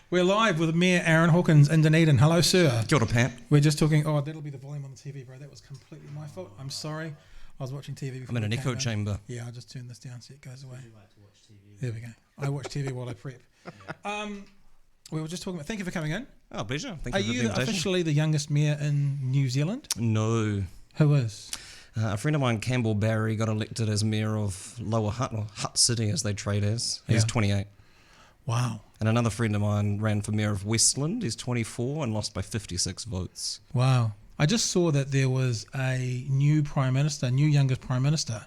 We're live with Mayor Aaron Hawkins in Dunedin. Hello, sir. Kia ora, Pat. We're just talking... Oh, that'll be the volume on the TV, bro. That was completely my fault. I'm sorry. I was watching TV before. I'm in an echo chamber. Yeah, I'll just turn this down so it goes away. There we go. I watch TV while I prep. We were just talking about... Thank you for coming in. Oh, pleasure. Thank Are you for the you invitation. officially the youngest mayor in New Zealand? No. Who is? A friend of mine, Campbell Barry, got elected as mayor of Lower Hutt, or Hutt City as they trade as. He's 28. Wow. And another friend of mine ran for mayor of Westland. He's 24 and lost by 56 votes. Wow. I just saw that there was a new prime minister, new youngest prime minister.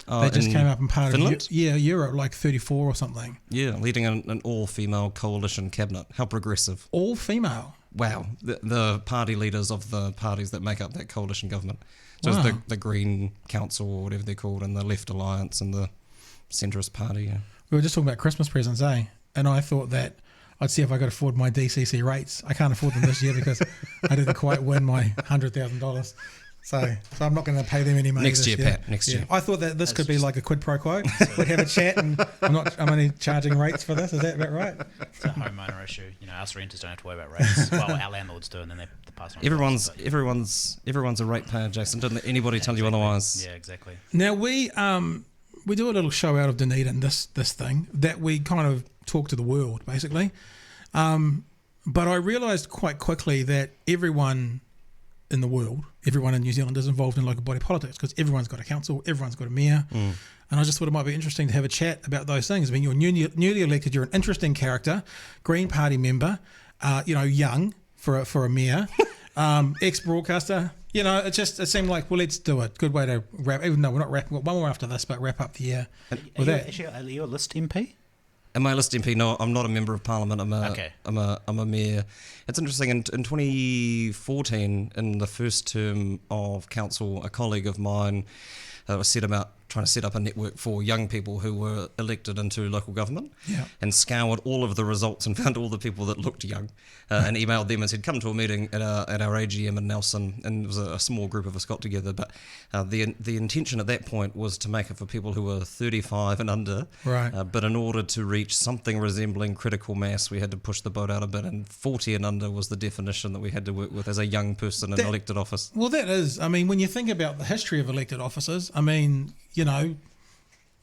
They just came up in part Finland? of Europe, like 34 or something. Yeah, leading an all-female coalition cabinet. How progressive. All female. Wow. The party leaders of the parties that make up that coalition government. So Wow. it's the Green Council, or whatever they're called, and the Left Alliance and the Centrist Party. Yeah. We were just talking about Christmas presents, eh? And I thought that I'd see if I could afford my DCC rates. I can't afford them this year because I didn't quite win my $100,000. So I'm not going to pay them any money Next this year, year. Pat. Next year. I thought that this could be like a quid pro quo. We'd have a chat, and I'm only charging rates for this. Is that about right? It's a homeowner issue. You know, us renters don't have to worry about rates. Well, our landlords do, and then they pass on. Everyone's a rate payer, Jason. Don't let anybody tell you otherwise. Yeah, exactly. Now we do a little show out of Dunedin. This thing that we kind of talk to the world basically. But I realised quite quickly that everyone in the world, everyone in New Zealand is involved in local body politics because everyone's got a council, everyone's got a mayor. And I just thought it might be interesting to have a chat about those things. I mean, you're newly elected, you're an interesting character, Green Party member, young for a mayor, ex-broadcaster. You know, it seemed like, well, let's do it. Good way to wrap, even though we're not wrapping up, one more after this, but wrap up the year with that. Are you a list MP? Am I a list MP? No, I'm not a member of Parliament. I'm a mayor. It's interesting. In 2014, in the first term of council, a colleague of mine was set about trying to set up a network for young people who were elected into local government, and scoured all of the results and found all the people that looked young, and emailed them and said, come to a meeting at our AGM in Nelson, and it was a small group of us got together, but the intention at that point was to make it for people who were 35 and under, right? But in order to reach something resembling critical mass, we had to push the boat out a bit, and 40 and under was the definition that we had to work with as a young person in elected office. Well, that is, I mean, when you think about the history of elected offices, I mean, you know,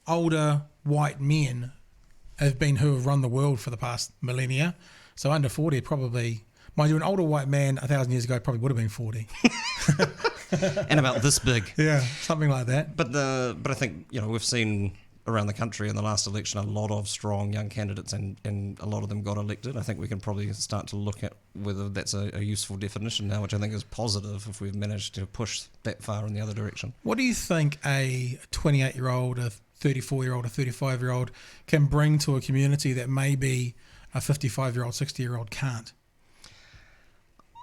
older white men have run the world for the past millennia. So under 40 probably, mind you, an older white man 1,000 years ago probably would have been 40. And about this big. Yeah, something like that. But I think, you know, we've seen around the country in the last election a lot of strong young candidates, and a lot of them got elected. I think we can probably start to look at whether that's a useful definition now, which I think is positive if we've managed to push that far in the other direction. What do you think a 28-year-old, a 34-year-old, a 35-year-old can bring to a community that maybe a 55-year-old, 60-year-old can't?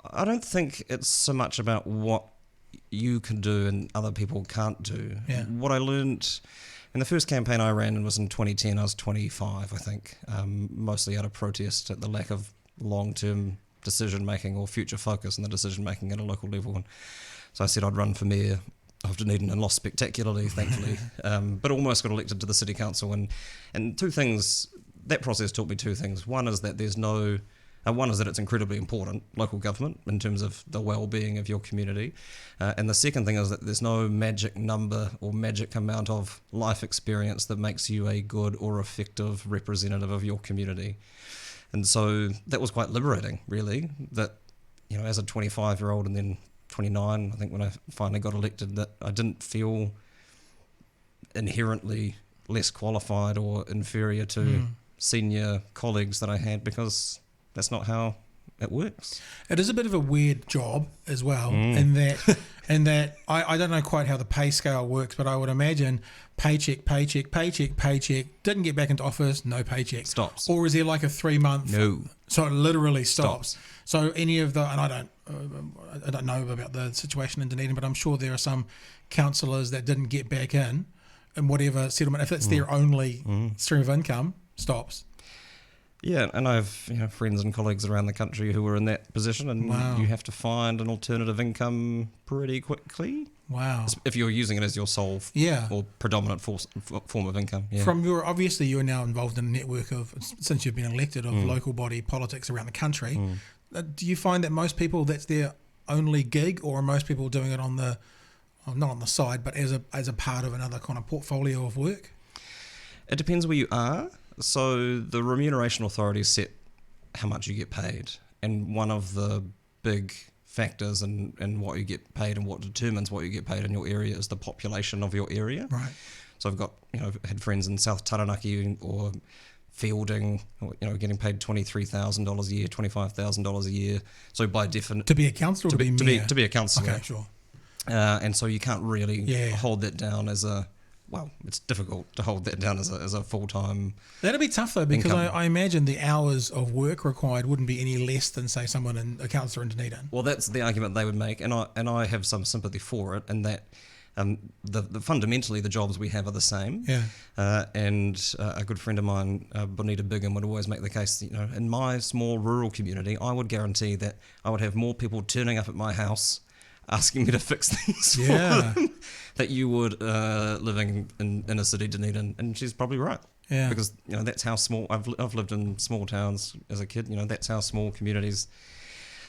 I don't think it's so much about what you can do and other people can't do. Yeah. What I learned in the first campaign I ran was in 2010. I was 25, I think, mostly out of protest at the lack of long-term decision-making or future focus in the decision-making at a local level. And so I said I'd run for mayor of Dunedin and lost spectacularly, thankfully, but almost got elected to the city council. And two things, that process taught me two things. One is that it's incredibly important, local government, in terms of the well-being of your community. And the second thing is that there's no magic number or magic amount of life experience that makes you a good or effective representative of your community. And so that was quite liberating, really, that, you know, as a 25-year-old and then 29, I think when I finally got elected, that I didn't feel inherently less qualified or inferior to senior colleagues that I had, because that's not how it works. It is a bit of a weird job as well, in that I don't know quite how the pay scale works, but I would imagine paycheck, didn't get back into office, no paycheck. Stops. Or is there like a 3-month? No. So it literally stops. So any of the, and I don't know about the situation in Dunedin, but I'm sure there are some councillors that didn't get back in whatever settlement, if it's their only stream of income, stops. Yeah, and I have friends and colleagues around the country who are in that position, and you have to find an alternative income pretty quickly. Wow. if you're using it as your sole Yeah. or predominant form of income. Yeah. From your, obviously you're now involved in a network of, since you've been elected, of local body politics around the country. Do you find that most people, that's their only gig, or are most people doing it on the, not on the side, but as a part of another kind of portfolio of work? It depends where you are. So the remuneration authorities set how much you get paid, and one of the big factors in what you get paid and what determines what you get paid in your area is the population of your area. Right. So I've got, had friends in South Taranaki or Fielding, getting paid $23,000 a year, $25,000 a year. So by definition, To be a councillor or to be mayor? To be a councillor. Okay, sure. And so you can't really Yeah. hold that down as it's difficult to hold that down as a full-time. That'd be tough though, because income. I imagine the hours of work required wouldn't be any less than, say, someone a councillor in Dunedin. Well, that's the argument they would make, and I have some sympathy for it, and that fundamentally the jobs we have are the same. Yeah. And a good friend of mine, Bonita Bigham, would always make the case that, in my small rural community, I would guarantee that I would have more people turning up at my house asking me to fix things for them that you would living in inner city Dunedin. And she's probably right. Yeah. Because that's how small I've lived in small towns as a kid. That's how small communities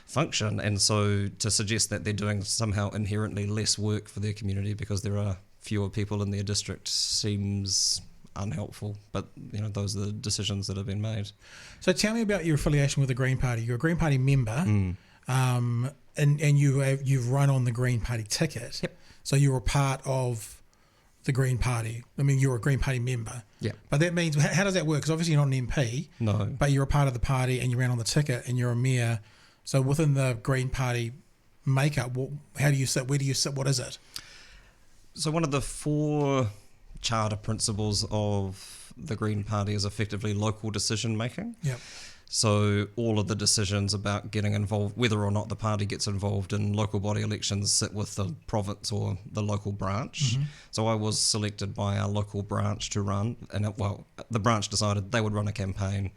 function. And so to suggest that they're doing somehow inherently less work for their community because there are fewer people in their district seems unhelpful. But those are the decisions that have been made. So tell me about your affiliation with the Green Party. You're a Green Party member. And you've run on the Green Party ticket. Yep. So you're a part of the Green Party. I mean, you're a Green Party member. Yeah. But that means, how does that work? Because obviously you're not an MP. No. But you're a part of the party and you ran on the ticket and you're a mayor. So within the Green Party makeup, how do you sit? Where do you sit? What is it? So one of the 4 charter principles of the Green Party is effectively local decision making. Yep. So all of the decisions about getting involved, whether or not the party gets involved in local body elections, sit with the province or the local branch. So I was selected by our local branch to run, and the branch decided they would run a campaign.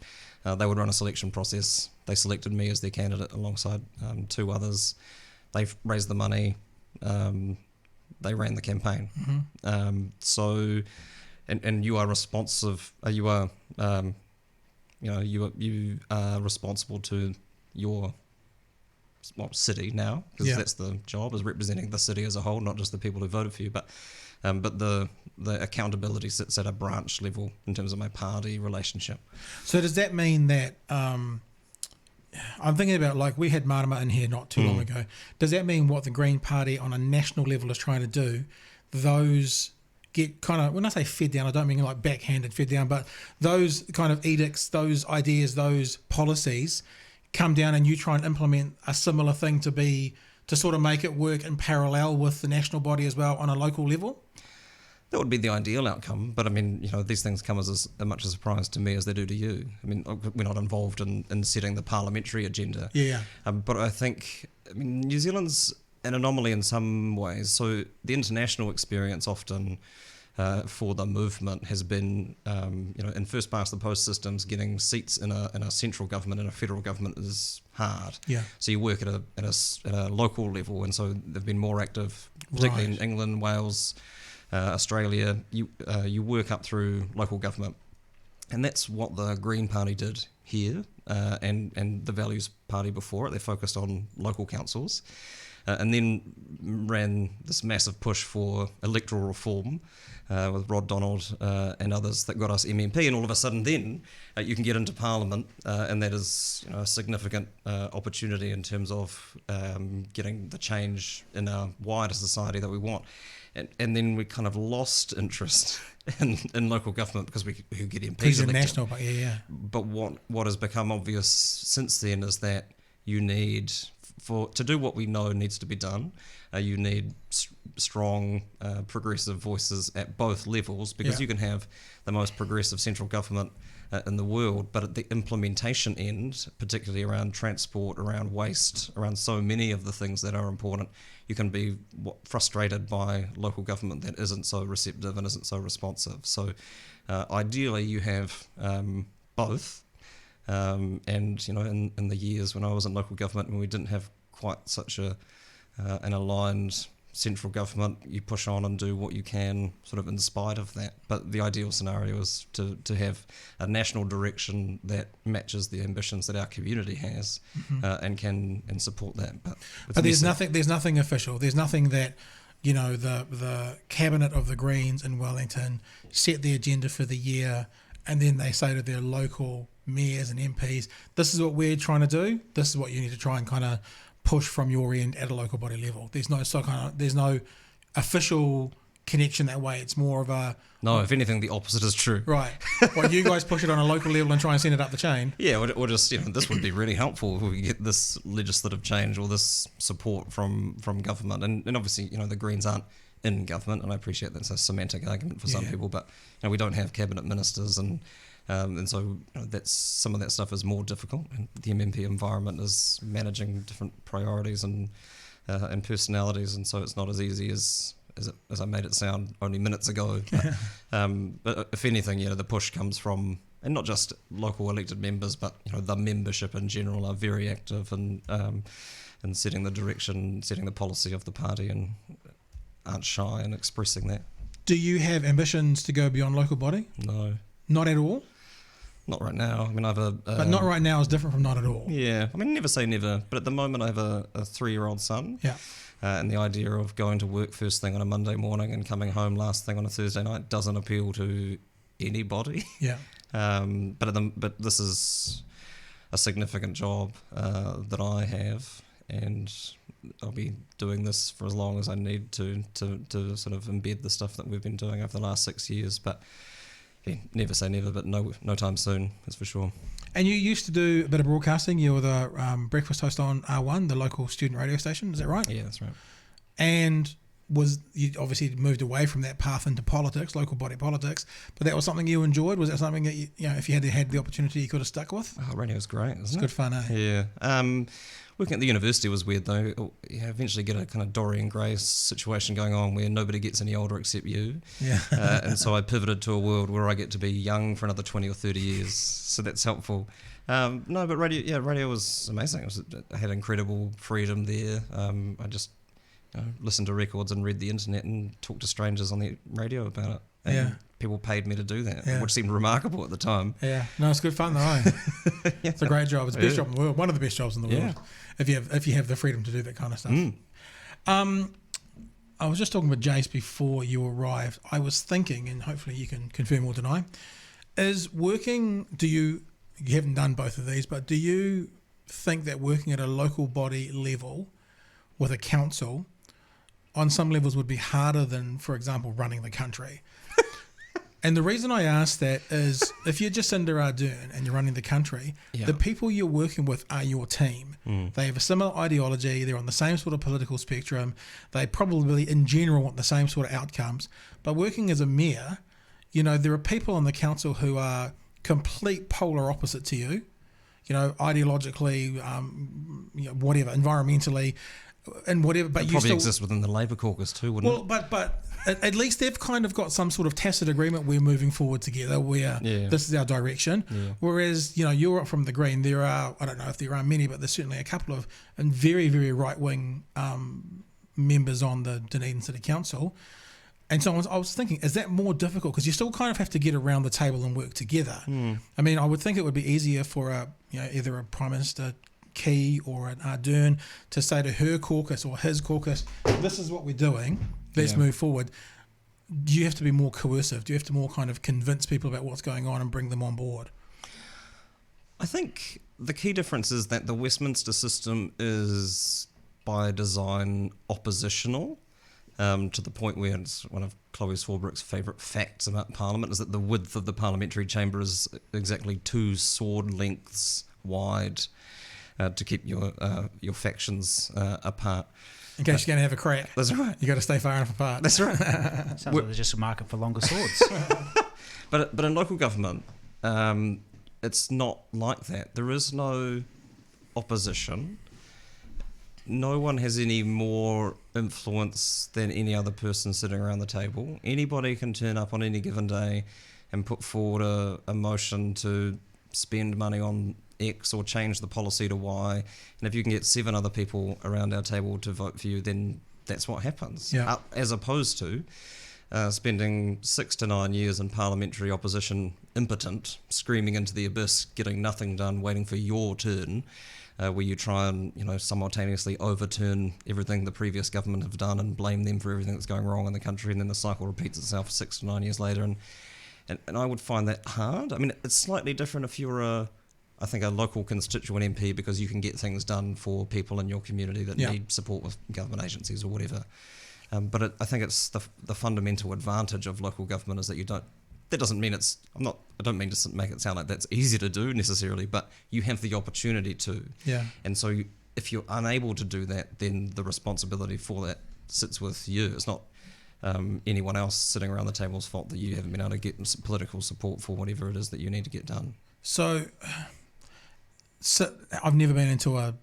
They would run a selection process. They selected me as their candidate alongside 2 others. They raised the money. They ran the campaign. So, and you are responsive. You are responsible to your city now, because that's the job, is representing the city as a whole, not just the people who voted for you. But the accountability sits at a branch level in terms of my party relationship. So does that mean that I'm thinking about, like, we had Marama in here not too long ago. Does that mean what the Green Party on a national level is trying to do, those get kind of, when I say fed down, I don't mean like backhanded fed down, but those kind of edicts, those ideas, those policies come down and you try and implement a similar thing to sort of make it work in parallel with the national body as well on a local level? That would be the ideal outcome, but I mean, these things come as much a surprise to me as they do to you. I mean, we're not involved in setting the parliamentary agenda. Yeah. But I think, New Zealand's an anomaly in some ways. So the international experience often for the movement has been, in first past the post systems, getting seats in a central government and a federal government is hard. Yeah. So you work at a local level, and so they've been more active, particularly in England, Wales, Australia. You work up through local government, and that's what the Green Party did here, and the Values Party before it. They focused on local councils, and then ran this massive push for electoral reform with Rod Donald and others that got us MMP, and all of a sudden then you can get into Parliament, and that is a significant opportunity in terms of getting the change in a wider society that we want. And then we kind of lost interest in local government because we could get MPs Because elected. national, but yeah. But what has become obvious since then is that you need, to do what we know needs to be done, you need strong progressive voices at both levels, because you can have the most progressive central government in the world, but at the implementation end, particularly around transport, around waste, around so many of the things that are important, you can be frustrated by local government that isn't so receptive and isn't so responsive. So ideally you have both, and in the years when I was in local government, when we didn't have quite such an aligned central government, you push on and do what you can sort of in spite of that. But the ideal scenario is to have a national direction that matches the ambitions that our community has, and can support that. But there's nothing official. There's nothing that, you know, the cabinet of the Greens in Wellington set the agenda for the year, and then they say to their local mayors and MPs, this is what we're trying to do. This is what you need to try and kind of push from your end at a local body level. There's no official connection that way. It's more of a... No, if anything, the opposite is true. Right. Well, you guys push it on a local level and try and send it up the chain. Yeah, or just, you know, this would be really helpful if we get this legislative change or this support from government. And obviously, you know, the Greens aren't in government, and I appreciate that's a semantic argument for some people, but, you know, we don't have cabinet ministers, and so, you know, that's some of that stuff is more difficult. And the MMP environment is managing different priorities and personalities, and so it's not as easy as I made it sound only minutes ago. But if anything, you know, the push comes from, and not just local elected members, but, you know, the membership in general are very active in setting the direction, setting the policy of the party, and aren't shy in expressing that. Do you have ambitions to go beyond local body? No. Not at all? Not right now. I mean, I have but not right now is different from not at all. Yeah. I mean, never say never. But at the moment, I have a 3-year-old son. Yeah. And the idea of going to work first thing on a Monday morning and coming home last thing on a Thursday night doesn't appeal to anybody. Yeah. But this is a significant job that I have, and I'll be doing this for as long as I need to sort of embed the stuff that we've been doing over the last 6 years. But yeah, never say never, but no time soon, that's for sure. And you used to do a bit of broadcasting. You were the breakfast host on R1, the local student radio station. Is that right? Yeah, that's right. And you obviously moved away from that path into politics, local body politics, but that was something you enjoyed? Was that something that, you know, if you had the opportunity, you could have stuck with? Oh, radio's great, isn't it? It's good fun, eh? Yeah. Working at the university was weird though. You eventually get a kind of Dorian Gray situation going on where nobody gets any older except you. Yeah. And so I pivoted to a world where I get to be young for another 20 or 30 years. So that's helpful. No, but radio was amazing. I had incredible freedom there. I just listened to records and read the internet and talked to strangers on the radio about it. And people paid me to do that, which seemed remarkable at the time. Yeah, no, it's good fun though. Eh? It's a great job. It's the best job in the world. One of the best jobs in the world. If you have the freedom to do that kind of stuff. I was just talking with Jace before you arrived. I was thinking, and hopefully you can confirm or deny, is working. You haven't done both of these, but do you think that working at a local body level with a council on some levels would be harder than, for example, running the country? And the reason I ask that is if you're Jacinda Ardern and you're running the country, the people you're working with are your team. They have a similar ideology. They're on the same sort of political spectrum. They probably, in general, want the same sort of outcomes. But working as a mayor, you know, there are people on the council who are complete polar opposite to you, you know, ideologically, you know, whatever, environmentally, and whatever. But it probably exists within the Labour caucus too, wouldn't it? Well, but at least they've kind of got some sort of tacit agreement. We're moving forward together. This is our direction. Yeah. Whereas, you know, you're up from the Green. There are, I don't know if there are many, but there's certainly a couple of and very, very right wing members on the Dunedin City Council. And so I was thinking, is that more difficult? Because you still kind of have to get around the table and work together. I mean, I would think it would be easier for either a Prime Minister Key or an Ardern to say to her caucus or his caucus, this is what we're doing, let's move forward. Do you have to be more coercive? Do you have to more kind of convince people about what's going on and bring them on board? I think the key difference is that the Westminster system is by design oppositional, to the point where it's one of Chloe Swarbrick's favourite facts about Parliament is that the width of the parliamentary chamber is exactly 2 sword lengths wide, to keep your factions apart. In case you're going to have a crack. That's right. You got to stay far enough apart. That's right. Sounds like there's just a market for longer swords. But in local government, it's not like that. There is no opposition. No one has any more influence than any other person sitting around the table. Anybody can turn up on any given day and put forward a motion to spend money on X or change the policy to Y, and if you can get 7 other people around our table to vote for you, then that's what happens. Yeah. As opposed to spending 6 to 9 years in parliamentary opposition, impotent, screaming into the abyss, getting nothing done, waiting for your turn, where you try and simultaneously overturn everything the previous government have done and blame them for everything that's going wrong in the country, and then the cycle repeats itself 6 to 9 years later. And I would find that hard. I mean, it's slightly different if you're a local constituent MP, because you can get things done for people in your community that need support with government agencies or whatever. But I think it's the fundamental advantage of local government is that you don't. That doesn't mean it's. I don't mean to make it sound like that's easy to do necessarily, but you have the opportunity to. Yeah. And so if you're unable to do that, then the responsibility for that sits with you. It's not anyone else sitting around the table's fault that you haven't been able to get some political support for whatever it is that you need to get done. So I've never been into a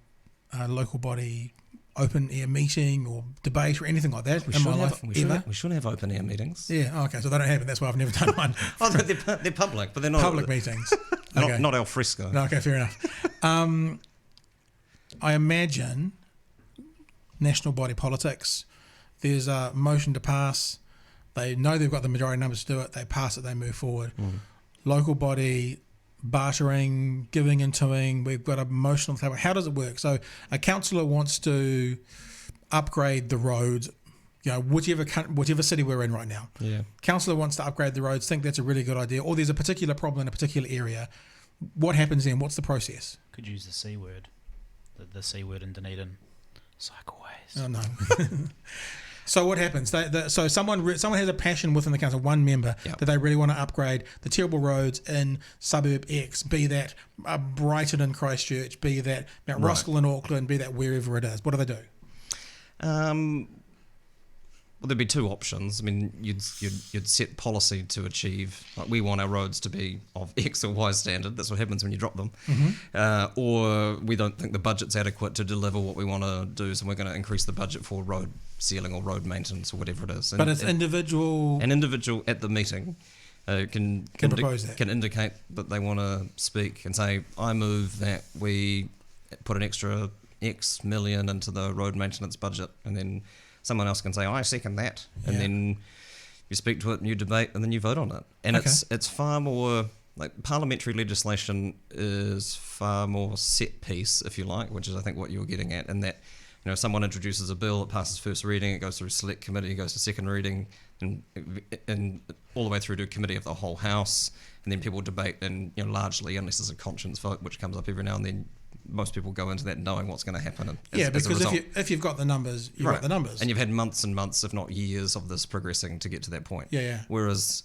local body open air meeting or debate or anything like that in my life. We should have open air meetings. Yeah, okay, so they don't happen. That's why I've never done one. Oh, they're public, but they're not public meetings. Okay. Not al fresco. No, okay, fair enough. I imagine national body politics. There's a motion to pass. They know they've got the majority numbers to do it. They pass it. They move forward. Local body bartering, giving and toing. We've got a motion on the table. How does it work? So a councillor wants to upgrade the roads, whichever city we're in right now. Yeah. Councillor wants to upgrade the roads, think that's a really good idea, or there's a particular problem in a particular area. What happens then? What's the process? Could use the C word. The C word in Dunedin. Cycleways. Oh, no. So what happens? So someone has a passion within the council, one member, that they really want to upgrade the terrible roads in suburb X, be that Brighton in Christchurch, be that Mount Roskill in Auckland, be that wherever it is. What do they do? Well, there'd be two options. I mean, you'd set policy to achieve, like, we want our roads to be of X or Y standard. That's what happens when you drop them. Or we don't think the budget's adequate to deliver what we want to do, so we're going to increase the budget for road sealing or road maintenance or whatever it is. But it's individual. An individual at the meeting can propose that. Can indicate that they want to speak and say, I move that we put an extra X million into the road maintenance budget, and then someone else can say, I second that, and then you speak to it and you debate and then you vote on it. And it's far more, like, parliamentary legislation is far more set piece, if you like, which is I think what you were getting at, and that, someone introduces a bill, it passes first reading, it goes through select committee, it goes to second reading, and all the way through to committee of the whole house, and then people debate, and largely, unless there's a conscience vote, which comes up every now and then, most people go into that knowing what's going to happen. Because if you've got the numbers, you've got the numbers. And you've had months and months, if not years, of this progressing to get to that point. Whereas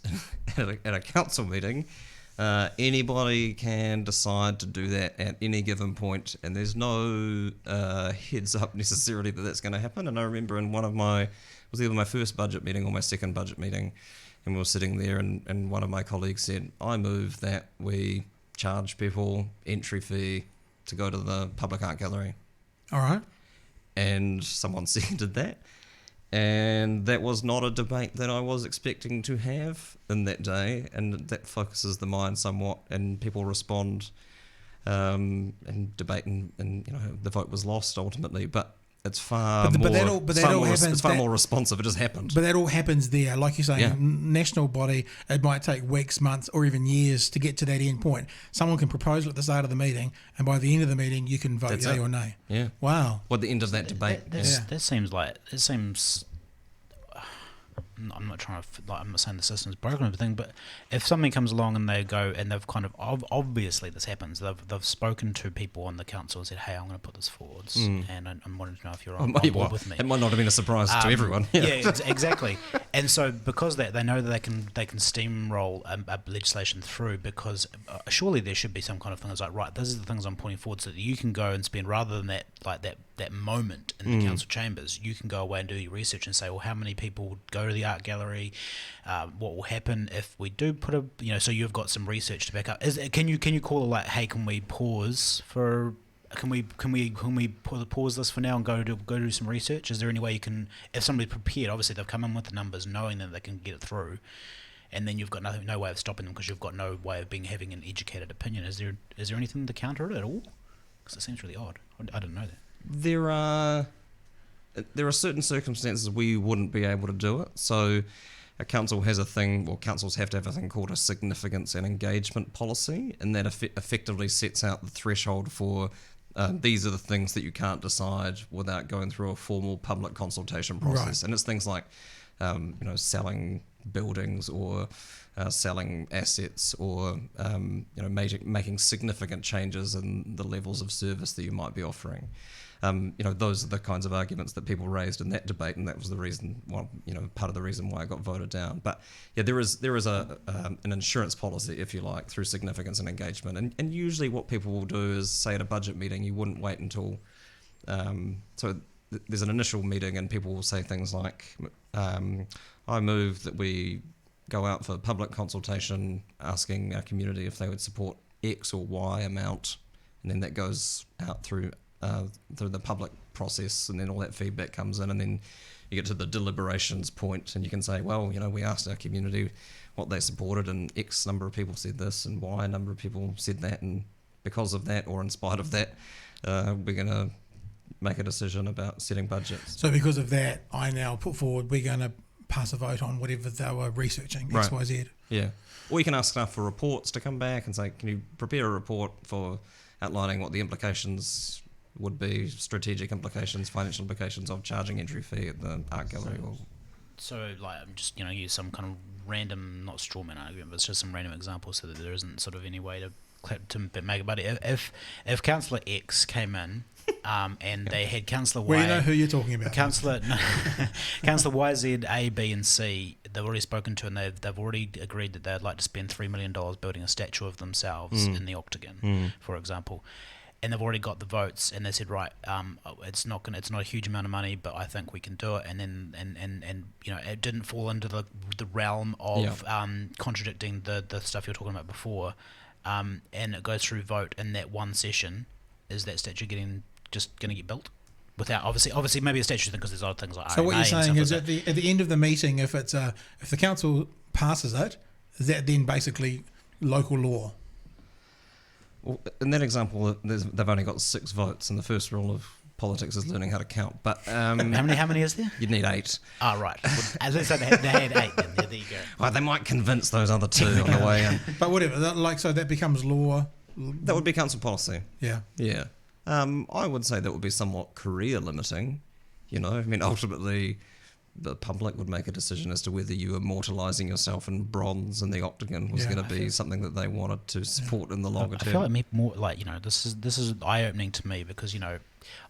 at a council meeting, anybody can decide to do that at any given point, and there's no heads up necessarily that that's going to happen. And I remember in it was either my first budget meeting or my second budget meeting, and we were sitting there, and one of my colleagues said, I move that we charge people entry fee to go to the public art gallery. All right. And someone seconded that. And that was not a debate that I was expecting to have in that day. And that focuses the mind somewhat, and people respond and debate, and the vote was lost ultimately. But it's far more responsive. It just happened. But that all happens there. Like you're saying, national body, it might take weeks, months, or even years to get to that end point. Someone can propose it at the start of the meeting, and by the end of the meeting, you can vote yay or nay. Yeah. Wow. Well, at the end of that debate. That seems. I'm not trying to, I'm not saying the system's broken or anything, but if something comes along and they go and they've kind of, obviously this happens, they've spoken to people on the council and said, hey, I'm going to put this forwards, and I'm wanting to know if you're on board with me. It might not have been a surprise to everyone. Exactly. And so because that, they know that they can steamroll a legislation through, because surely there should be some kind of thing that's like, right, these are the things I'm putting forward, so that you can go and spend, rather than that moment in the council chambers, you can go away and do your research and say, well, how many people go to the art gallery? What will happen if we do put so you've got some research to back up. Can you call it like, hey, can we pause for? Can we pause this for now and go do some research? Is there any way you can, if somebody's prepared, obviously they've come in with the numbers, knowing that they can get it through, and then you've got no way of stopping them because you've got no way of having an educated opinion. Is there anything to counter it at all? Because it seems really odd. I didn't know that. There are, there are certain circumstances where you wouldn't be able to do it. So a council has a thing, or councils have to have a thing called a significance and engagement policy, and that effectively sets out the threshold for these are the things that you can't decide without going through a formal public consultation process. Right. And it's things like, selling buildings or selling assets, or making significant changes in the levels of service that you might be offering. Those are the kinds of arguments that people raised in that debate, and that was the reason. Part of the reason why it got voted down. But yeah, there is an insurance policy, if you like, through significance and engagement. And usually, what people will do is say at a budget meeting, you wouldn't wait until. There's an initial meeting, and people will say things like, "I move that we go out for public consultation, asking our community if they would support X or Y amount," and then that goes out through the public process, and then all that feedback comes in, and then you get to the deliberations point, and you can say, well, we asked our community what they supported, and X number of people said this, and Y number of people said that, and because of that, or in spite of that, we're going to make a decision about setting budgets. So because of that, I now put forward, we're going to pass a vote on whatever they were researching, X, Y, Z. Yeah. Or you can ask staff for reports to come back and say, can you prepare a report for outlining what the implications would be, strategic implications, financial implications of charging entry fee at the art gallery. So I'm just use some kind of random, not straw man argument, but it's just some random examples so that there isn't sort of any way to make it. But if Councillor X came in and they had Councillor Y, well, you know who you're talking about. Councillor Y, Z, A, B, and C, they've already spoken to, and they've already agreed that they'd like to spend $3 million building a statue of themselves in the Octagon, for example. And they've already got the votes, and they said, right, it's not a huge amount of money, but I think we can do it. And then it didn't fall into the realm of contradicting the stuff you were talking about before. And it goes through vote in that one session. Is that statue just going to get built? Without obviously maybe a statue thing, because there's other things like. So RMA what you're saying is like at the end of the meeting, if the council passes it, is that then basically local law? Well, in that example, they've only got 6 votes, and the first rule of politics is learning how to count. But how many is there? You'd need 8. Oh, right. As I said, they had 8. Then there you go. Well, they might convince those other 2 on the way in. But whatever, so that becomes law. That would be council policy. Yeah. Yeah. I would say that would be somewhat career limiting. Ultimately, the public would make a decision as to whether you immortalising yourself in bronze in the Octagon was going to be something that they wanted to support in the longer term. I feel like more this is eye opening to me, because I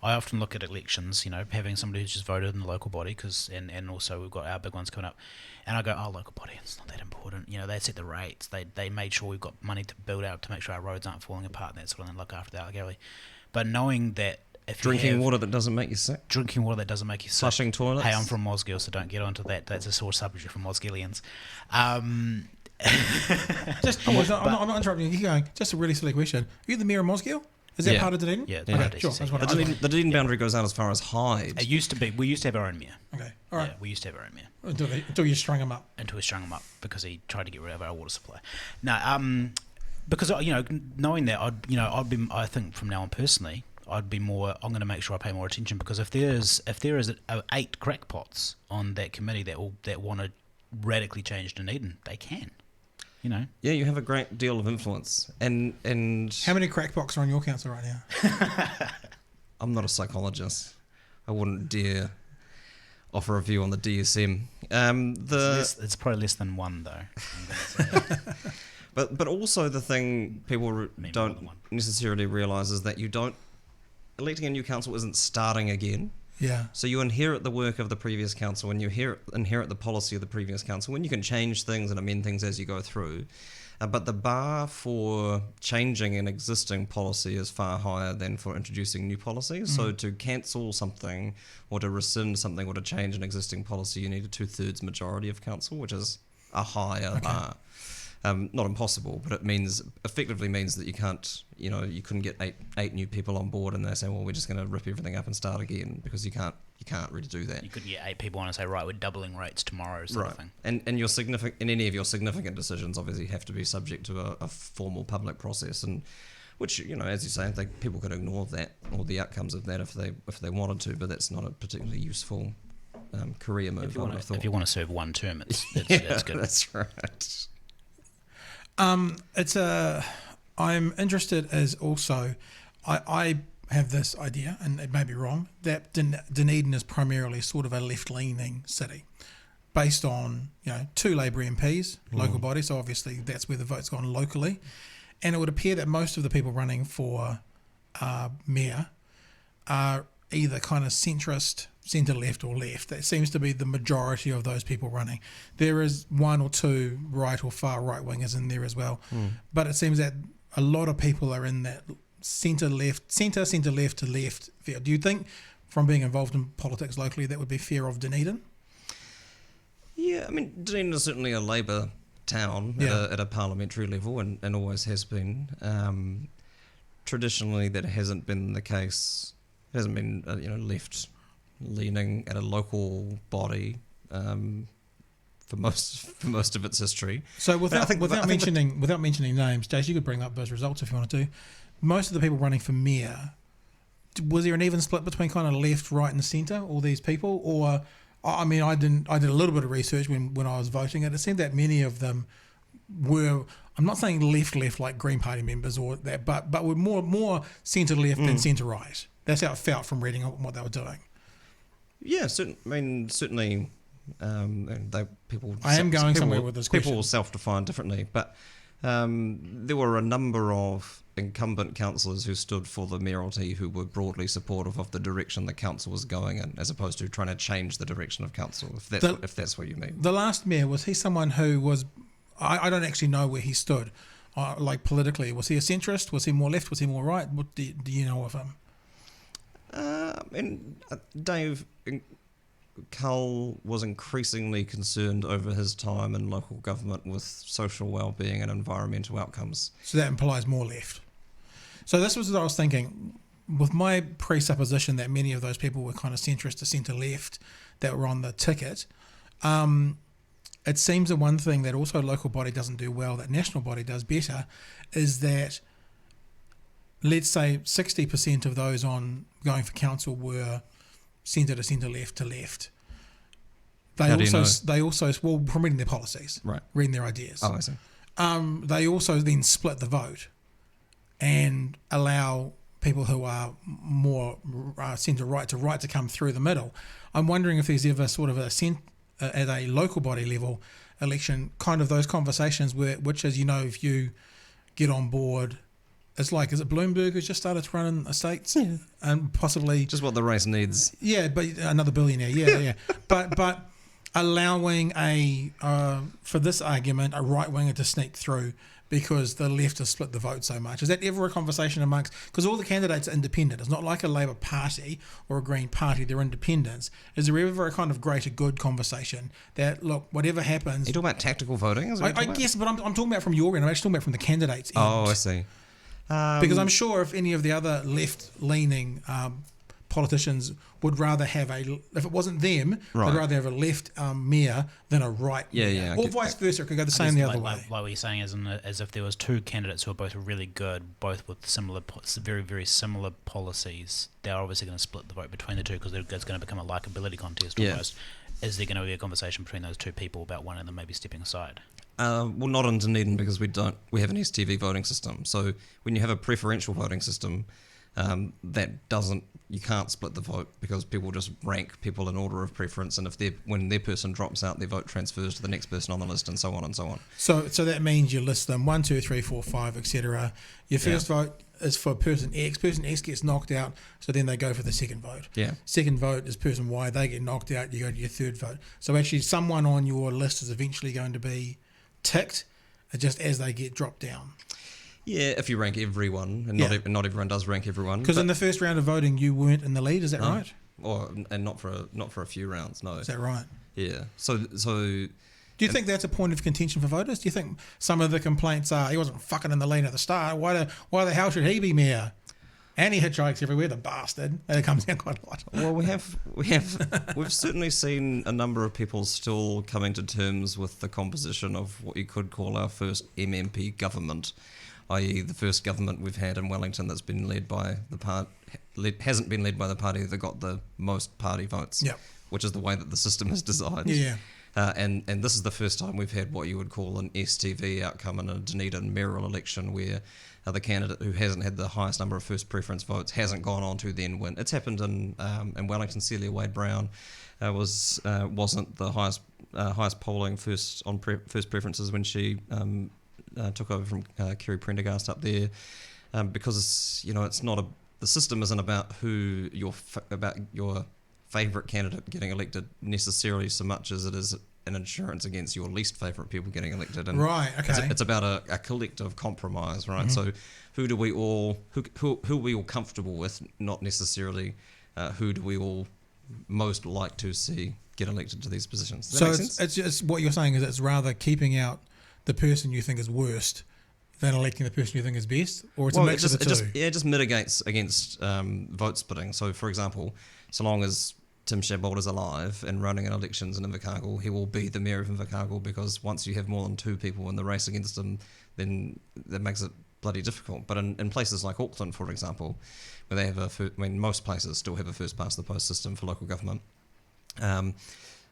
often look at elections, having somebody who's just voted in the local body, and also we've got our big ones coming up, and I go, local body, it's not that important. They set the rates, they made sure we've got money to build out to make sure our roads aren't falling apart and that sort of thing, look after the art gallery. But knowing that if drinking water that doesn't make you sick. Flushing toilets. Hey, I'm from Mosgiel, so don't get onto that. That's a sore subject from Mosgilians. I'm not interrupting you. Keep going. Just a really silly question. Are you the Mayor of Mosgiel? Is that part of Dunedin? Yeah. Okay, sure. The Dunedin boundary goes out as far as Hyde. It used to be. We used to have our own mayor. Okay, all right. Yeah, we used to have our own mayor. Until you strung him up. Until we strung him up, because he tried to get rid of our water supply. No, because knowing that, I think from now on personally, I'd be more. I'm going to make sure I pay more attention, because if there is 8 crackpots on that committee that want to radically change Dunedin, they can. Yeah, you have a great deal of influence, and how many crackpots are on your council right now? I'm not a psychologist. I wouldn't dare offer a view on the DSM. It's probably less than 1 though. But also the thing people don't necessarily realise is that electing a new council isn't starting again. Yeah. So you inherit the work of the previous council, and you inherit the policy of the previous council, and you can change things and amend things as you go through. But the bar for changing an existing policy is far higher than for introducing new policies. So to cancel something, or to rescind something, or to change an existing policy, you need a 2/3 majority of council, which is a higher bar. Not impossible, but it effectively means that you can't, you couldn't get eight new people on board, and they say, well, we're just going to rip everything up and start again, because you can't really do that. You couldn't get 8 people on and say, right, we're doubling rates tomorrow, sort of thing. And any of your significant decisions obviously have to be subject to a formal public process. And Which, as you say, people could ignore that or the outcomes of that if they wanted to, but that's not a particularly useful career move. If you want to serve one term, it's good. That's right. I'm interested as also, I have this idea, and it may be wrong, that Dunedin is primarily sort of a left-leaning city, based on 2 Labour MPs, local bodies. So obviously that's where the vote's gone locally, and it would appear that most of the people running for mayor are either kind of centrist, centre left, or left. That seems to be the majority of those people running. There is 1 or 2 right or far right wingers in there as well, but it seems that a lot of people are in that centre left to left field. Do you think, from being involved in politics locally, that would be fair of Dunedin? Yeah, I mean, Dunedin is certainly a Labour town at a parliamentary level, and always has been. Traditionally, that hasn't been the case. It hasn't been left leaning at a local body for most of its history. So without mentioning names, Jace, you could bring up those results if you want to. Most of the people running for mayor, was there an even split between kind of left, right, and centre, all these people? Or, I mean, I did a little bit of research when I was voting, and it seemed that many of them were, I'm not saying left like Green Party members or that, but were more centre left than centre right. That's how it felt from reading what they were doing. Yeah, certainly. People. I am going somewhere with this question. People will self-define differently, but there were a number of incumbent councillors who stood for the mayoralty who were broadly supportive of the direction the council was going in, as opposed to trying to change the direction of council. If that's what you mean. The last mayor, was he someone who was? I don't actually know where he stood, like politically. Was he a centrist? Was he more left? Was he more right? What do you know of him? Dave Cull was increasingly concerned over his time in local government with social well-being and environmental outcomes. So that implies more left. So this was what I was thinking, with my presupposition that many of those people were kind of centrist to centre-left that were on the ticket. It seems the one thing that also local body doesn't do well, that national body does better, is that, let's say 60% of those on going for council were centre to centre, left to left. They also from reading their policies, right, reading their ideas. Oh, I see. They also then split the vote and allow people who are more centre right to come through the middle. I'm wondering if there's ever sort of at a local body level election, kind of those conversations which is, if you get on board. It's like, is it Bloomberg who's just started to run in the States? Yeah. And possibly... Just what the race needs. Yeah, but another billionaire, yeah. But allowing for this argument, a right-winger to sneak through because the left has split the vote so much. Is that ever a conversation amongst... Because all the candidates are independent. It's not like a Labour Party or a Green Party. They're independents. Is there ever a kind of greater good conversation that, look, whatever happens... Are you talking about tactical voting? I guess, but I'm talking about from your end. I'm actually talking about from the candidates' end. Oh, I see. Because I'm sure if any of the other left-leaning politicians would rather have if it wasn't them, right, they'd rather have a left mayor than a right mayor. Yeah, or vice versa. It could go the same the other way. Like what you're saying is, as if there was 2 candidates who are both really good, both with very, very similar policies, they're obviously going to split the vote between the 2 because it's going to become a likability contest almost. Is there going to be a conversation between those 2 people about one of them maybe stepping aside? Well, not in Dunedin because we have an STV voting system. So when you have a preferential voting system, you can't split the vote because people just rank people in order of preference, and when their person drops out, their vote transfers to the next person on the list, and so on and so on. So that means you list them 1, 2, 3, 4, 5, etc. Your first vote is for person X. Person X gets knocked out, so then they go for the second vote. Yeah. Second vote is person Y. They get knocked out. You go to your third vote. So actually, someone on your list is eventually going to be ticked just as they get dropped down. Yeah, if you rank everyone, and not everyone does rank everyone. Because in the first round of voting, you weren't in the lead. Is that right? And not for a few rounds. No. Is that right? Yeah. So. Do you think that's a point of contention for voters? Do you think some of the complaints are he wasn't fucking in the lead at the start? Why the hell should he be mayor? And he hitchhikes everywhere, the bastard. And it comes down quite a lot. Well, we've certainly seen a number of people still coming to terms with the composition of what you could call our first MMP government. i.e. the first government we've had in Wellington that's been led by hasn't been led by the party that got the most party votes, Yep. which is the way that the system is designed. Yeah. And this is the first time we've had what you would call an STV outcome in a Dunedin mayoral election, where the candidate who hasn't had the highest number of first preference votes hasn't gone on to then win. It's happened in Wellington. Celia Wade-Brown wasn't the highest polling first preferences when she took over from Kerry Prendergast up there, because it's not the system isn't about about your favourite candidate getting elected necessarily so much as it is an insurance against your least favourite people getting elected. And right. Okay. It's about a collective compromise, right? Mm-hmm. So who are we all comfortable with, not necessarily who do we all most like to see get elected to these positions. Does that make sense? It's just what you're saying is it's rather keeping out the person you think is worst than electing the person you think is best, or it's a mix of the two. It just mitigates against vote splitting. So, for example, so long as Tim Shabold is alive and running in elections in Invercargill, he will be the mayor of Invercargill, because once you have more than two people in the race against him, then that makes it bloody difficult. But in places like Auckland, for example, where they have most places still have a first past the post system for local government.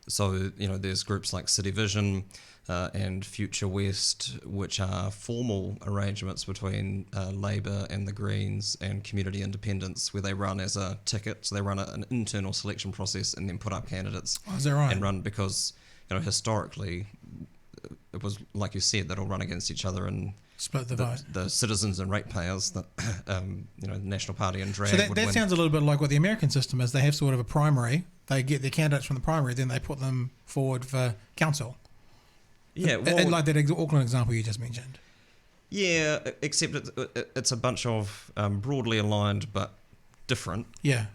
So there's groups like City Vision and Future West, which are formal arrangements between Labour and the Greens and Community Independents, where they run as a ticket. So they run an internal selection process and then put up candidates. Oh, is that right? And run, because historically it was, like you said, they'll run against each other, and split the vote. The citizens and ratepayers, the National Party and Drag. So would that win. sounds a little bit like what the American system is. They have sort of a primary. They get their candidates from the primary, then they put them forward for council. Yeah, like that Auckland example you just mentioned. Yeah, except it's a bunch of broadly aligned but different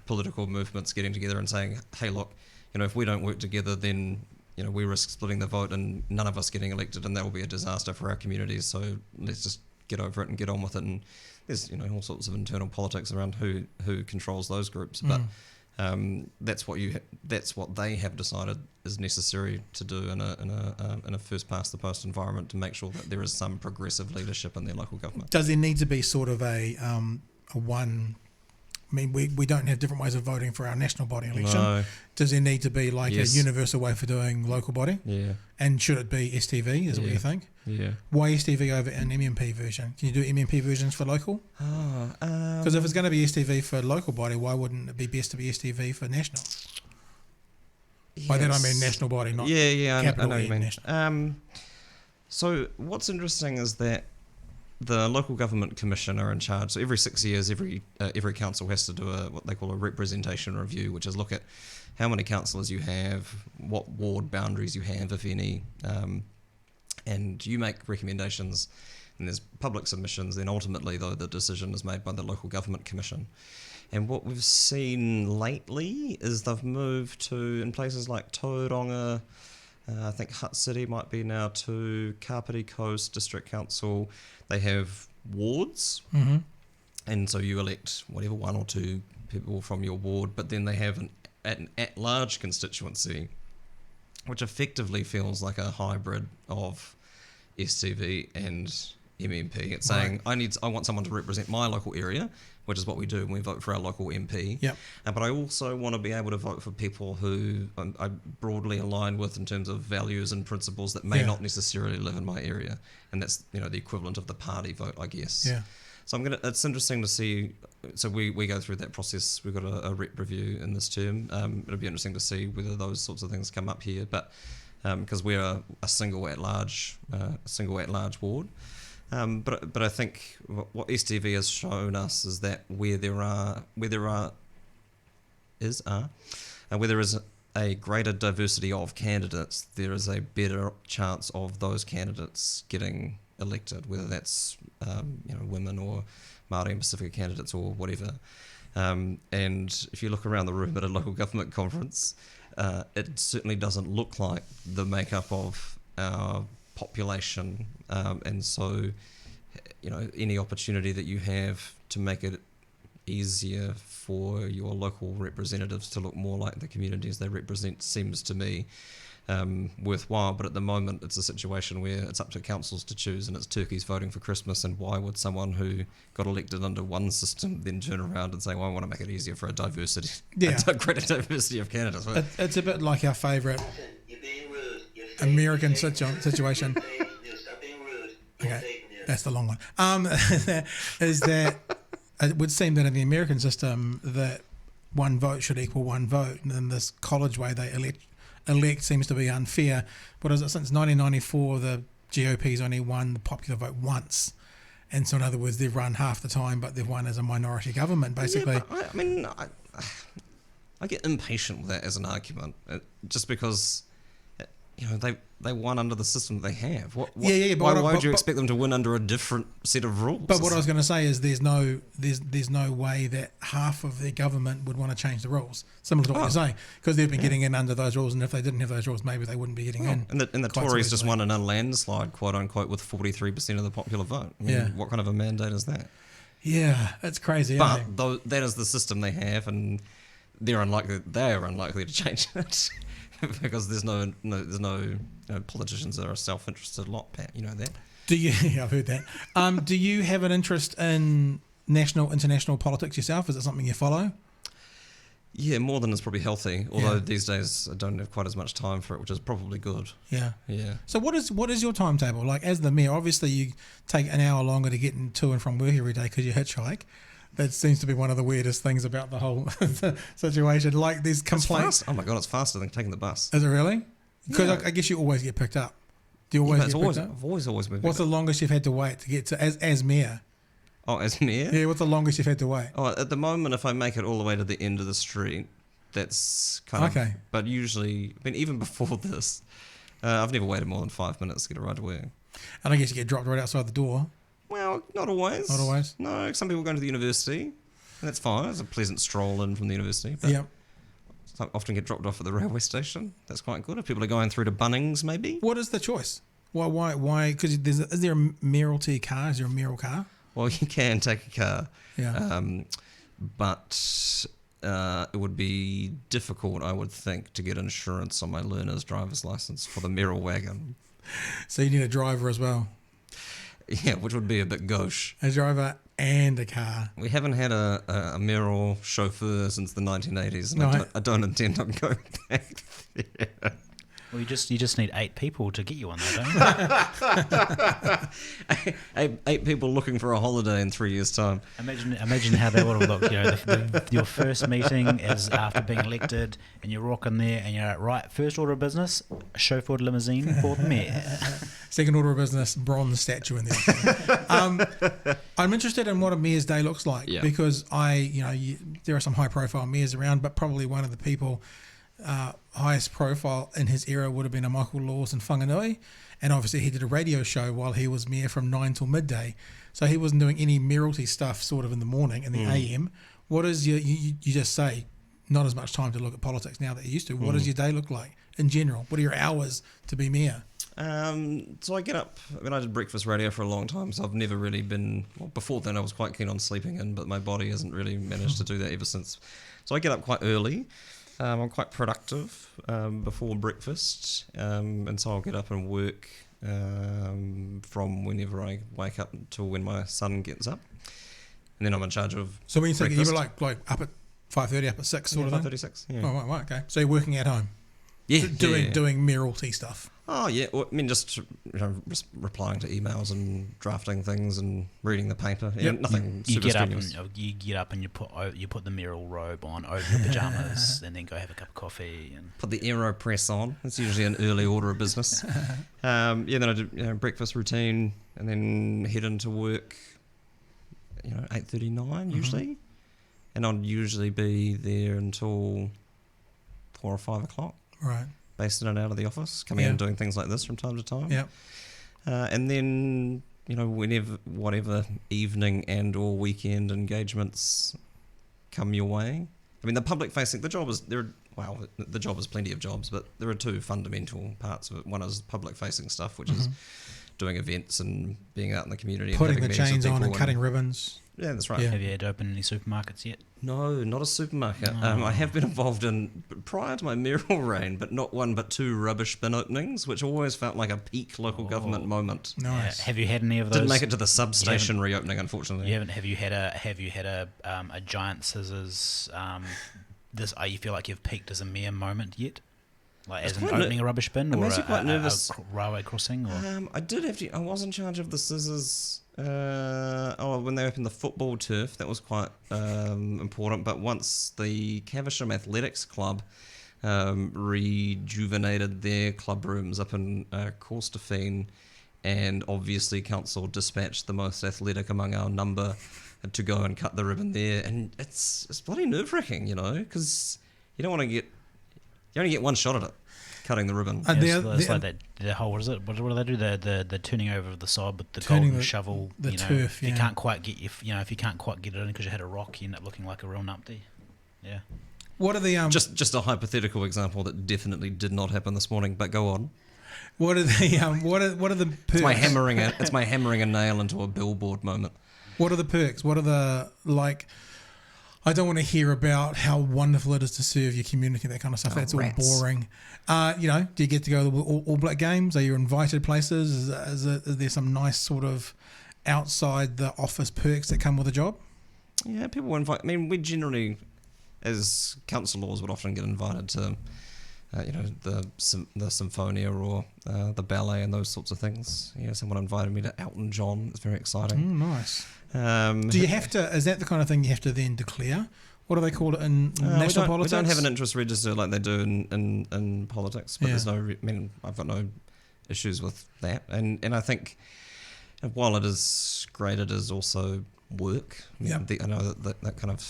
political movements getting together and saying, hey, look, if we don't work together, then we risk splitting the vote and none of us getting elected, and that will be a disaster for our communities. So let's just get over it and get on with it. And there's all sorts of internal politics around who controls those groups, but that's what they have decided is necessary to do in a first past the post environment, to make sure that there is some progressive leadership in their local government. Does there need to be sort of a one? I mean, we don't have different ways of voting for our national body election. No. Does there need to be like a universal way for doing local body? Yeah. And should it be STV? Is what you think? Yeah. Why STV over an MMP version? Can you do MMP versions for local? Because if it's going to be STV for local body, why wouldn't it be best to be STV for national? By that I mean national body, not capital I know what you mean. national. So what's interesting is that the local government commission are in charge. So every 6 years, every council has to do what they call a representation review, which is look at how many councillors you have, what ward boundaries you have, if any, and you make recommendations, and there's public submissions. Then ultimately, though, the decision is made by the local government commission. And what we've seen lately is they've moved to, in places like Tauranga, I think Hutt City might be now, to Kapiti Coast District Council. They have wards, and so you elect whatever, one or two people from your ward, but then they have an at-large constituency, which effectively feels like a hybrid of STV and MMP. It's saying, I want someone to represent my local area, which is what we do when we vote for our local MP. Yep. But I also want to be able to vote for people who I broadly align with in terms of values and principles that may not necessarily live in my area. And that's the equivalent of the party vote, I guess. Yeah. So it's interesting to see. So we go through that process. We've got a rep review in this term. It'll be interesting to see whether those sorts of things come up here. But because we're a single at large ward. But I think what STV has shown us is that where there is a greater diversity of candidates, there is a better chance of those candidates getting elected, whether that's women or Māori and Pacific candidates or whatever. And if you look around the room at a local government conference, it certainly doesn't look like the makeup of our population, and so any opportunity that you have to make it easier for your local representatives to look more like the communities they represent seems to me worthwhile. But at the moment, it's a situation where it's up to councils to choose, and it's turkeys voting for Christmas. And why would someone who got elected under one system then turn around and say, well, I want to make it easier for a greater diversity of candidates? It's a bit like our favourite American situation. Okay, that's the long one. Is that it would seem that in the American system that one vote should equal one vote, and in this college way they elect seems to be unfair. What is it? Since 1994, the GOP's only won the popular vote once, and so in other words, they've run half the time, but they've won as a minority government, basically. Yeah, I get impatient with that as an argument, just because they won under the system that they have. Why would you expect them to win under a different set of rules? But what I was going to say is there's no way that half of their government would want to change the rules, similar to what you're saying, because they've been getting in under those rules, and if they didn't have those rules, maybe they wouldn't be getting in. And the Tories just won in a landslide, quote unquote, with 43% of the popular vote. What kind of a mandate is that? Yeah, it's crazy. But that is the system they have, and they are unlikely to change it. Because there's no politicians that are a self-interested lot, Pat. You know that. Do you? I've heard that. Do you have an interest in international politics yourself? Is it something you follow? Yeah, more than is probably healthy. Although these days I don't have quite as much time for it, which is probably good. Yeah. Yeah. So what is your timetable like as the mayor? Obviously, you take an hour longer to get to and from work every day because you hitchhike. That seems to be one of the weirdest things about the whole situation. Like these complaints. Oh my God, it's faster than taking the bus. Is it really? Because I guess you always get picked up. Do you always get picked up? I've always been picked up. What's the longest you've had to wait to get to as mayor? Oh, as mayor? Yeah, what's the longest you've had to wait? Oh, at the moment, if I make it all the way to the end of the street, that's kind of... Okay. But usually, even before this, I've never waited more than 5 minutes to get a ride to work. And I guess you get dropped right outside the door. Well, not always. Not always? No, some people go to the university, and that's fine. It's a pleasant stroll in from the university. But Yep. I often get dropped off at the railway station. That's quite good. If people are going through to Bunnings, maybe. What is the choice? Why? Because is there a mayoralty car? Is there a mayoral car? Well, you can take a car. Yeah. But it would be difficult, I would think, to get insurance on my learner's driver's license for the mayoral wagon. So you need a driver as well. Yeah, which would be a bit gauche. A driver and a car. We haven't had a mayoral chauffeur since the 1980s, and No, I don't intend on going back there. Well, you just need 8 people to get you one, though, don't you? eight people looking for a holiday in 3 years' time. Imagine how that would have looked. Your first meeting is after being elected, and you rock in there, and you're like, right, first order of business, a chauffeured limousine for the mayor. Second order of business, bronze statue in there. I'm interested in what a mayor's day looks like because there are some high-profile mayors around, but probably one of the people highest profile in his era would have been a Michael Laws in Whanganui, and obviously he did a radio show while he was mayor from 9 till midday, so he wasn't doing any mayoralty stuff sort of in the morning in the AM. What is you just say not as much time to look at politics now that you used to. What does your day look like in general? What are your hours to be mayor? So I get up. I did breakfast radio for a long time, so I've never really been. Well, before then I was quite keen on sleeping in, but my body hasn't really managed to do that ever since. So I get up quite early. I'm quite productive before breakfast, and so I'll get up and work from whenever I wake up until when my son gets up, and then I'm in charge of. So when you say you were breakfast. like up at 5:30, up at 6 sort of thing? 5:36. Yeah. Oh, right, okay. So you're working at home? Yeah. Doing mayoralty stuff? Oh, yeah. Well, just replying to emails and drafting things and reading the paper. Yeah, nothing You super get up strenuous. and you put the mayoral robe on over your pajamas, and then go have a cup of coffee and Put the AeroPress on. It's usually an early order of business. Then I do breakfast routine and then head into work. 8:39 usually, and I'd usually be there until 4 or 5 o'clock. Right. Based in and out of the office, coming in and doing things like this from time to time. Yeah. And then whatever evening and or weekend engagements come your way. The public facing, the job is plenty of jobs, but there are 2 fundamental parts of it. One is public facing stuff, which is doing events and being out in the community, putting and the having meetings chains with on and people cutting ribbons. Yeah, that's right. Yeah. Have you had to open any supermarkets yet? No, not a supermarket. Oh. I have been involved in, prior to my mayoral reign, but not one but two rubbish bin openings, which always felt like a peak local government moment. Nice. Have you had any of those? Didn't make it to the substation reopening, unfortunately. You haven't. Have you had a giant scissors? You feel like you've peaked as a mayor moment yet? Like as in opening a rubbish bin, or a railway crossing? Or? I did have to. I was in charge of the scissors. When they opened the football turf, that was quite important. But once the Caversham Athletics Club rejuvenated their club rooms up in Corstorphine, and obviously council dispatched the most athletic among our number to go and cut the ribbon there, and it's bloody nerve-wracking, because you don't want to get. You only get one shot at it, cutting the ribbon. It's like that. The whole, what is it? What do they do? The turning over of the sod with the golden shovel. The turf. If you can't quite get if you can't quite get it in because you had a rock, you end up looking like a real numpty. Yeah. What are the just a hypothetical example that definitely did not happen this morning, but go on. What are the what are the perks? It's my hammering a nail into a billboard moment. What are the perks? What are the I don't want to hear about how wonderful it is to serve your community, that kind of stuff. That's rats. all boring. Do you get to go to the All Black games? Are you invited places? Is there some nice sort of outside the office perks that come with a job? Yeah, people invite. I mean, we generally, as councillors, would often get invited to, the Symphonia or the ballet and those sorts of things. Yeah, someone invited me to Elton John. It's very exciting. Nice. Do you have to? Is that the kind of thing you have to then declare? What do they call it in national politics? We don't have an interest register like they do in politics, but there's no. I've got no issues with that, and I think while it is great, it is also work. I know that kind of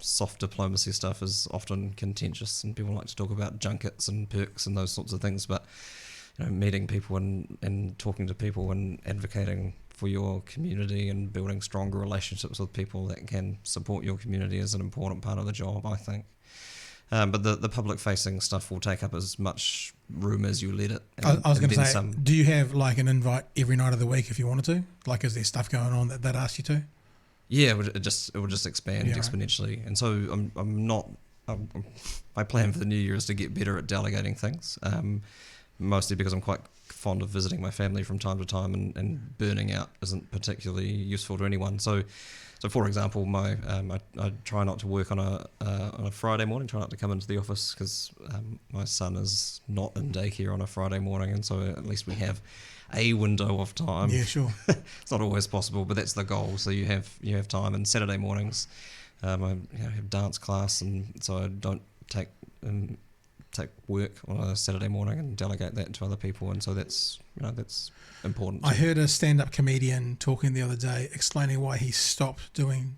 soft diplomacy stuff is often contentious, and people like to talk about junkets and perks and those sorts of things, but meeting people and talking to people and advocating for your community and building stronger relationships with people that can support your community is an important part of the job, I think. But the public-facing stuff will take up as much room as you let it. I was going to say, do you have like an invite every night of the week if you wanted to? Like, is there stuff going on that asks you to? Yeah, it would just expand exponentially. Right. And so I'm not. My plan for the new year is to get better at delegating things. Mostly because I'm quite fond of visiting my family from time to time, and burning out isn't particularly useful to anyone. So for example, I try not to work on a Friday morning. Try not to come into the office because my son is not in daycare on a Friday morning, and so at least we have a window of time. Yeah, sure. It's not always possible, but that's the goal. So you have time. And Saturday mornings, I have dance class, and so I don't take work on a Saturday morning and delegate that to other people, and so that's important. I heard a stand-up comedian talking the other day explaining why he stopped doing.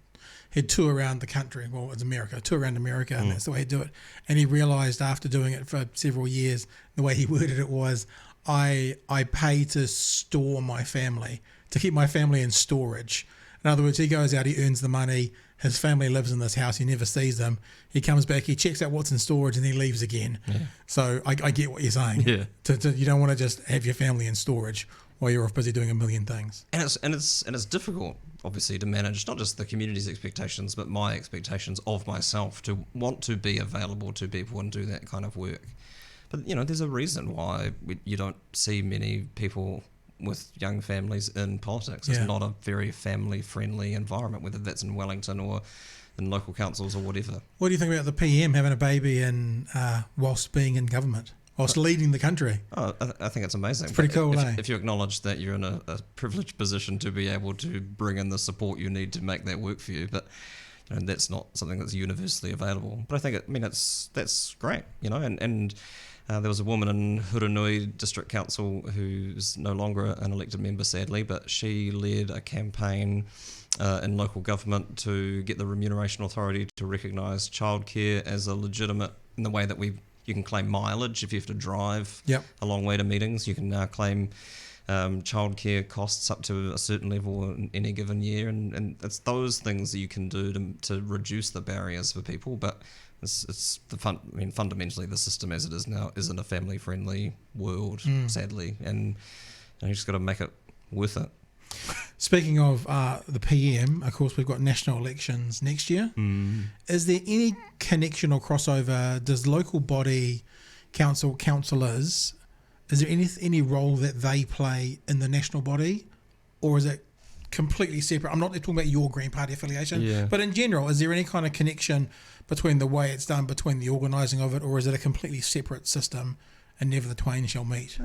He'd tour around the country. Well, it's America. Tour around America, and that's the way he'd do it. And he realised after doing it for several years, the way he worded it was, I pay to store my family, to keep my family in storage. In other words, he goes out, he earns the money, his family lives in this house, he never sees them, he comes back, he checks out what's in storage, and he leaves again. Yeah. So I get what you're saying. Yeah. You don't want to just have your family in storage while you're off busy doing a million things. And it's difficult, obviously, to manage not just the community's expectations, but my expectations of myself to want to be available to people and do that kind of work. But there's a reason why you don't see many people with young families in politics. It's not a very family-friendly environment, whether that's in Wellington or in local councils or whatever. What do you think about the PM having a baby whilst being in government, whilst leading the country? Oh, I think it's amazing. It's pretty cool, if you acknowledge that you're in a privileged position to be able to bring in the support you need to make that work for you, but that's not something that's universally available. But I think that's great, and there was a woman in Hurunui District Council who's no longer an elected member, sadly, but she led a campaign in local government to get the Remuneration Authority to recognise childcare as a legitimate, in the way that you can claim mileage if you have to drive a long way to meetings. You can now claim childcare costs up to a certain level in any given year, and it's those things that you can do to reduce the barriers for people. But fundamentally the system as it is now isn't a family-friendly world, sadly, and And you just got to make it worth it. Speaking of the PM, of course, we've got national elections next year. Is there any connection or crossover? Does local body councillors, is there any role that they play in the national body, or is it completely separate? I'm not talking about your Green Party affiliation, but in general, is there any kind of connection between the way it's done, between the organising of it, or is it a completely separate system and never the twain shall meet?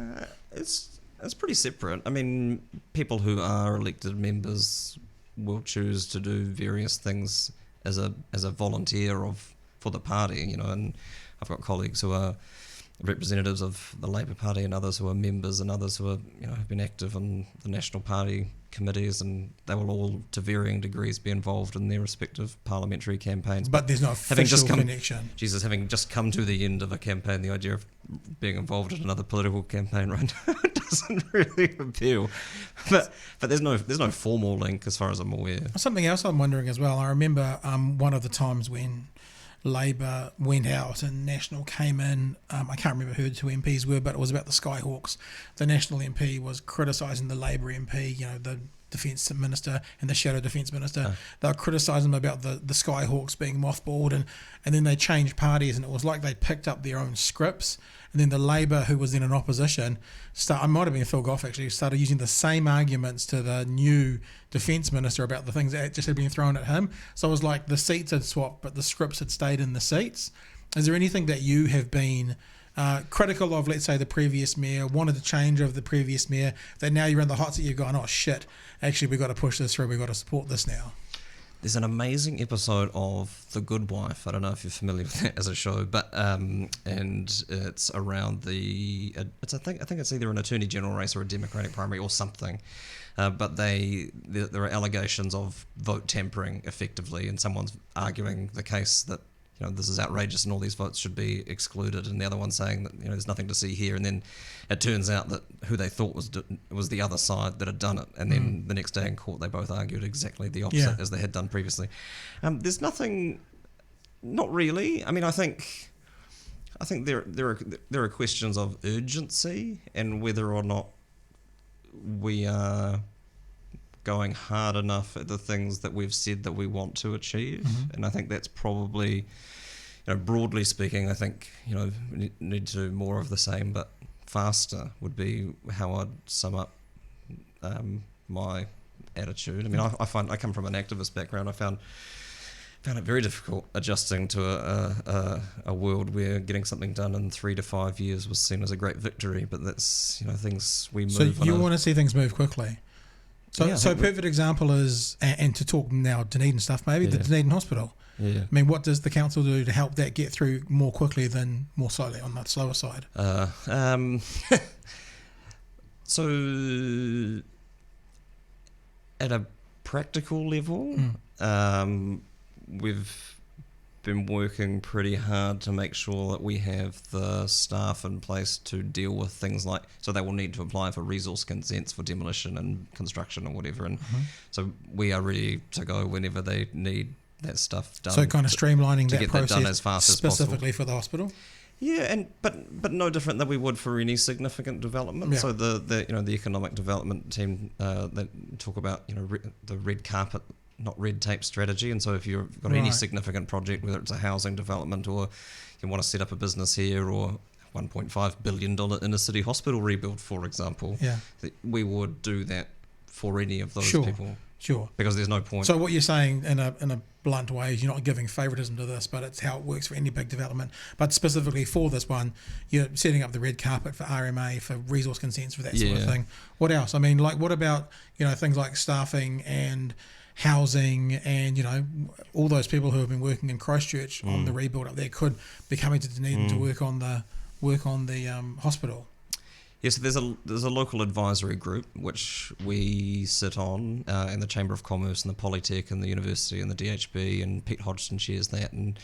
It's pretty separate. I mean, people who are elected members will choose to do various things as a volunteer for the party, and I've got colleagues who are representatives of the Labour Party and others who are members and others who are have been active in the National Party committees, and they will all to varying degrees be involved in their respective parliamentary campaigns. But there's no official connection. Jesus, having just come to the end of a campaign, the idea of being involved in another political campaign right now doesn't really appeal. But there's no formal link as far as I'm aware. Something else I'm wondering as well, I remember one of the times when Labour went out and National came in, I can't remember who the two MPs were, but it was about the Skyhawks. The National MP was criticising the Labour MP, the Defence Minister and the Shadow Defence Minister. They were criticising them about the Skyhawks being mothballed, and then they changed parties, and it was like they picked up their own scripts, and then the Labour, who was then in opposition, I might have been Phil Goff actually, started using the same arguments to the new Defence Minister about the things that just had been thrown at him. So it was like the seats had swapped, but the scripts had stayed in the seats. Is there anything that you have been critical of, let's say, the previous mayor, wanted to change of the previous mayor, that now you're in the hot seat, you're going, oh shit, actually we've got to push this through, we've got to support this now? There's an amazing episode of The Good Wife. I don't know if you're familiar with that as a show, but and it's around I think it's either an Attorney General race or a Democratic primary or something. But there are allegations of vote tampering effectively, and someone's arguing the case that this is outrageous and all these votes should be excluded, and the other one saying that there's nothing to see here, and then it turns out that who they thought was the other side that had done it, and then the next day in court they both argued exactly the opposite as they had done previously. There's nothing, not really. I mean, I think there are questions of urgency and whether or not we are going hard enough at the things that we've said that we want to achieve, and I think that's probably, broadly speaking, I think we need to do more of the same but faster would be how I'd sum up my attitude. I mean, I come from an activist background. I found it very difficult adjusting to a world where getting something done in 3 to 5 years was seen as a great victory, but that's things we move. So you want to see things move quickly. So a perfect example is, and to talk now Dunedin stuff, maybe the Dunedin Hospital. Yeah. I mean, what does the council do to help that get through more quickly than more slowly on the slower side? So at a practical level, we've been working pretty hard to make sure that we have the staff in place to deal with things like, so they will need to apply for resource consents for demolition and construction or whatever, and so we are ready to go whenever they need that stuff done. So kind of streamlining to that get process that done as fast specifically as possible for the hospital. Yeah, but no different than we would for any significant development. Yeah. So the economic development team that talk about the red carpet, not red tape strategy, and so if you've got any significant project, whether it's a housing development or you want to set up a business here or $1.5 billion inner city hospital rebuild, for example, we would do that for any of those people. Sure. Because there's no point. So what you're saying in a blunt way is you're not giving favouritism to this, but it's how it works for any big development. But specifically for this one, you're setting up the red carpet for RMA, for resource consents, for that sort of thing. What else? I mean, like, what about things like staffing and housing and all those people who have been working in Christchurch on the rebuild up there could be coming to Dunedin to work on the hospital. Yes, there's a local advisory group which we sit on in the Chamber of Commerce and the Polytech and the University and the DHB, and Pete Hodgson chairs that, and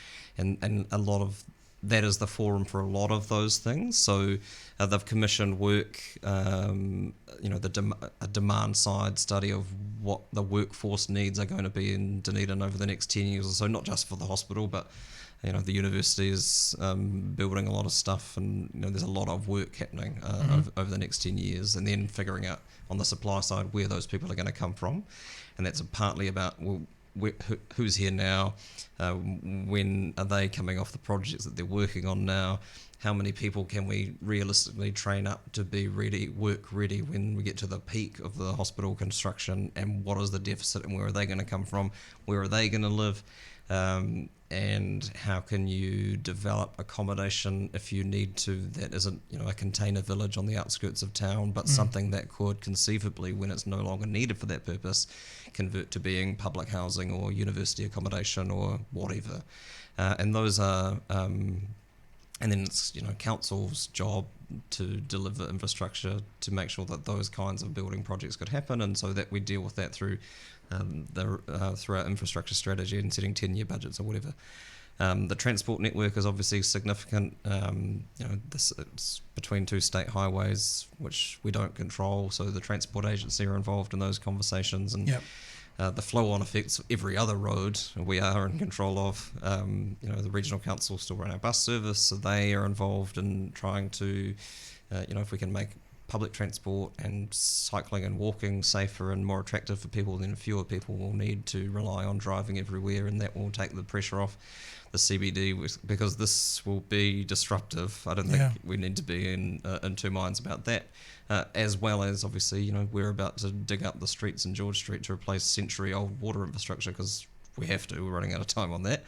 a lot of that is the forum for a lot of those things. So they've commissioned work, a demand side study of what the workforce needs are going to be in Dunedin over the next 10 years or so, not just for the hospital, but The university is building a lot of stuff, and there's a lot of work happening over the next 10 years, and then figuring out on the supply side where those people are going to come from, and that's partly about who's here now, when are they coming off the projects that they're working on now, how many people can we realistically train up to be work ready when we get to the peak of the hospital construction, and what is the deficit and where are they going to come from, where are they going to live, and how can you develop accommodation if you need to that isn't a container village on the outskirts of town, but something that could conceivably, when it's no longer needed for that purpose, convert to being public housing or university accommodation or whatever. And those are and then it's council's job to deliver infrastructure to make sure that those kinds of building projects could happen, and so that we deal with that through through our infrastructure strategy and setting 10-year budgets or whatever. The transport network is obviously significant. It's between two state highways, which we don't control, so the transport agency are involved in those conversations, and the flow-on effects of every other road we are in control of. The regional council still run our bus service, so they are involved in trying to, if we can make public transport and cycling and walking safer and more attractive for people, then fewer people will need to rely on driving everywhere, and that will take the pressure off the CBD, because this will be disruptive. I don't think we need to be in two minds about that. As well as, obviously, we're about to dig up the streets in George Street to replace century-old water infrastructure, because we have to. We're running out of time on that.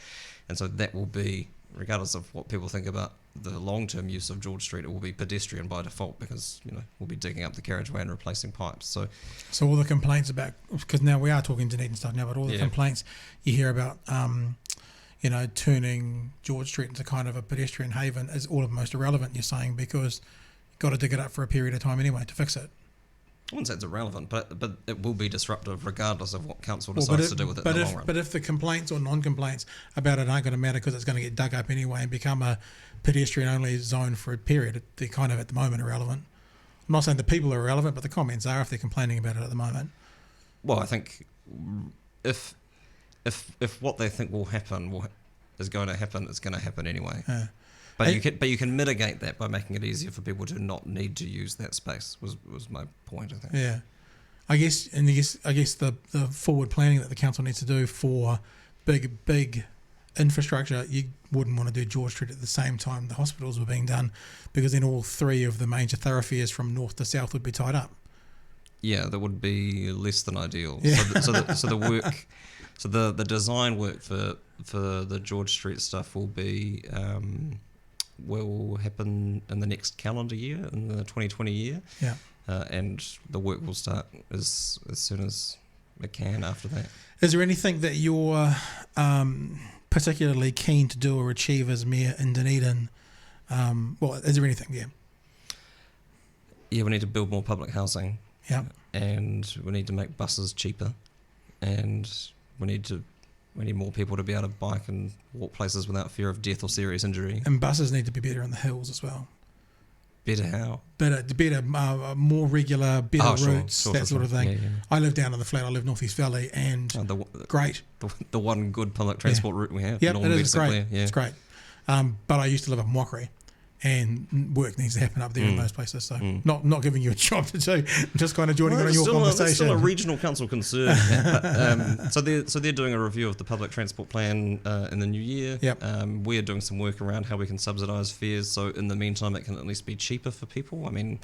And so that will be, regardless of what people think about the long-term use of George Street, it will be pedestrian by default, because we'll be digging up the carriageway and replacing pipes. So all the complaints about, because now we are talking Dunedin stuff now, but all the complaints you hear about turning George Street into kind of a pedestrian haven is all of most irrelevant, you're saying, because you've got to dig it up for a period of time anyway to fix it. I wouldn't say it's irrelevant, but it will be disruptive regardless of what council decides to do with it in the long run. But if the complaints or non-complaints about it aren't going to matter, because it's going to get dug up anyway and become a pedestrian-only zone for a period, they're kind of at the moment irrelevant. I'm not saying the people are irrelevant, but the comments are if they're complaining about it at the moment. Well, I think if what they think will happen is going to happen, it's going to happen anyway. But you can mitigate that by making it easier for people to not need to use that space. Was my point, I think. Yeah, I guess the forward planning that the council needs to do for big infrastructure, you wouldn't want to do George Street at the same time the hospitals were being done, because then all three of the major thoroughfares from north to south would be tied up. Yeah, that would be less than ideal. Yeah. So the work, so the design work for the George Street stuff will happen in the next calendar year, in the 2020 year. Yeah. And the work will start as soon as it can after that. Is there anything that you're particularly keen to do or achieve as mayor in Dunedin? Is there anything? Yeah, we need to build more public housing. Yeah. And we need to make buses cheaper, and we need more people to be able to bike and walk places without fear of death or serious injury. And buses need to be better on the hills as well. Better how? Better, more regular, better routes, that sort of thing. Yeah. I live down on the flat. I live North East Valley, and great. The one good public transport route we have. Yep, it is great. Yeah. It's great. But I used to live up Mockery, and work needs to happen up there in those places. So not giving you a job to do, I'm just kind of joining in on your conversation. It's still a regional council concern. So they're doing a review of the public transport plan in the new year. Yep. We're doing some work around how we can subsidise fares, so in the meantime it can at least be cheaper for people. I mean,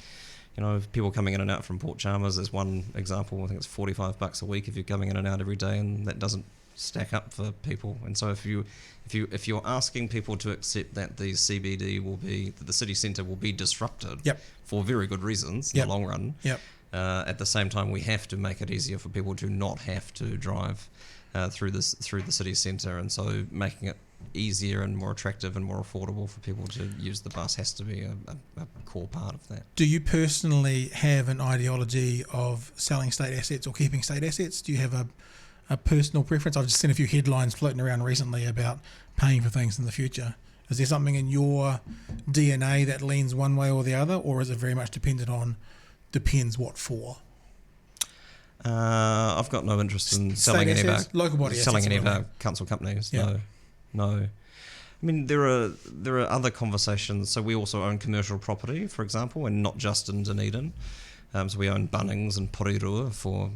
people coming in and out from Port Chalmers is one example. I think it's $45 a week if you're coming in and out every day, and that doesn't stack up for people. And so if you're asking people to accept that the CBD that the city centre will be disrupted for very good reasons in the long run, at the same time we have to make it easier for people to not have to drive through the city centre, and so making it easier and more attractive and more affordable for people to use the bus has to be a core part of that. Do you personally have an ideology of selling state assets or keeping state assets? Do you have a personal preference? I've just seen a few headlines floating around recently about paying for things in the future. Is there something in your DNA that leans one way or the other, or is it very much depends what for? I've got no interest in selling any of our local body selling any of our council companies. Yeah. No. I mean, there are other conversations. So we also own commercial property, for example, and not just in Dunedin. So we own Bunnings and Porirua for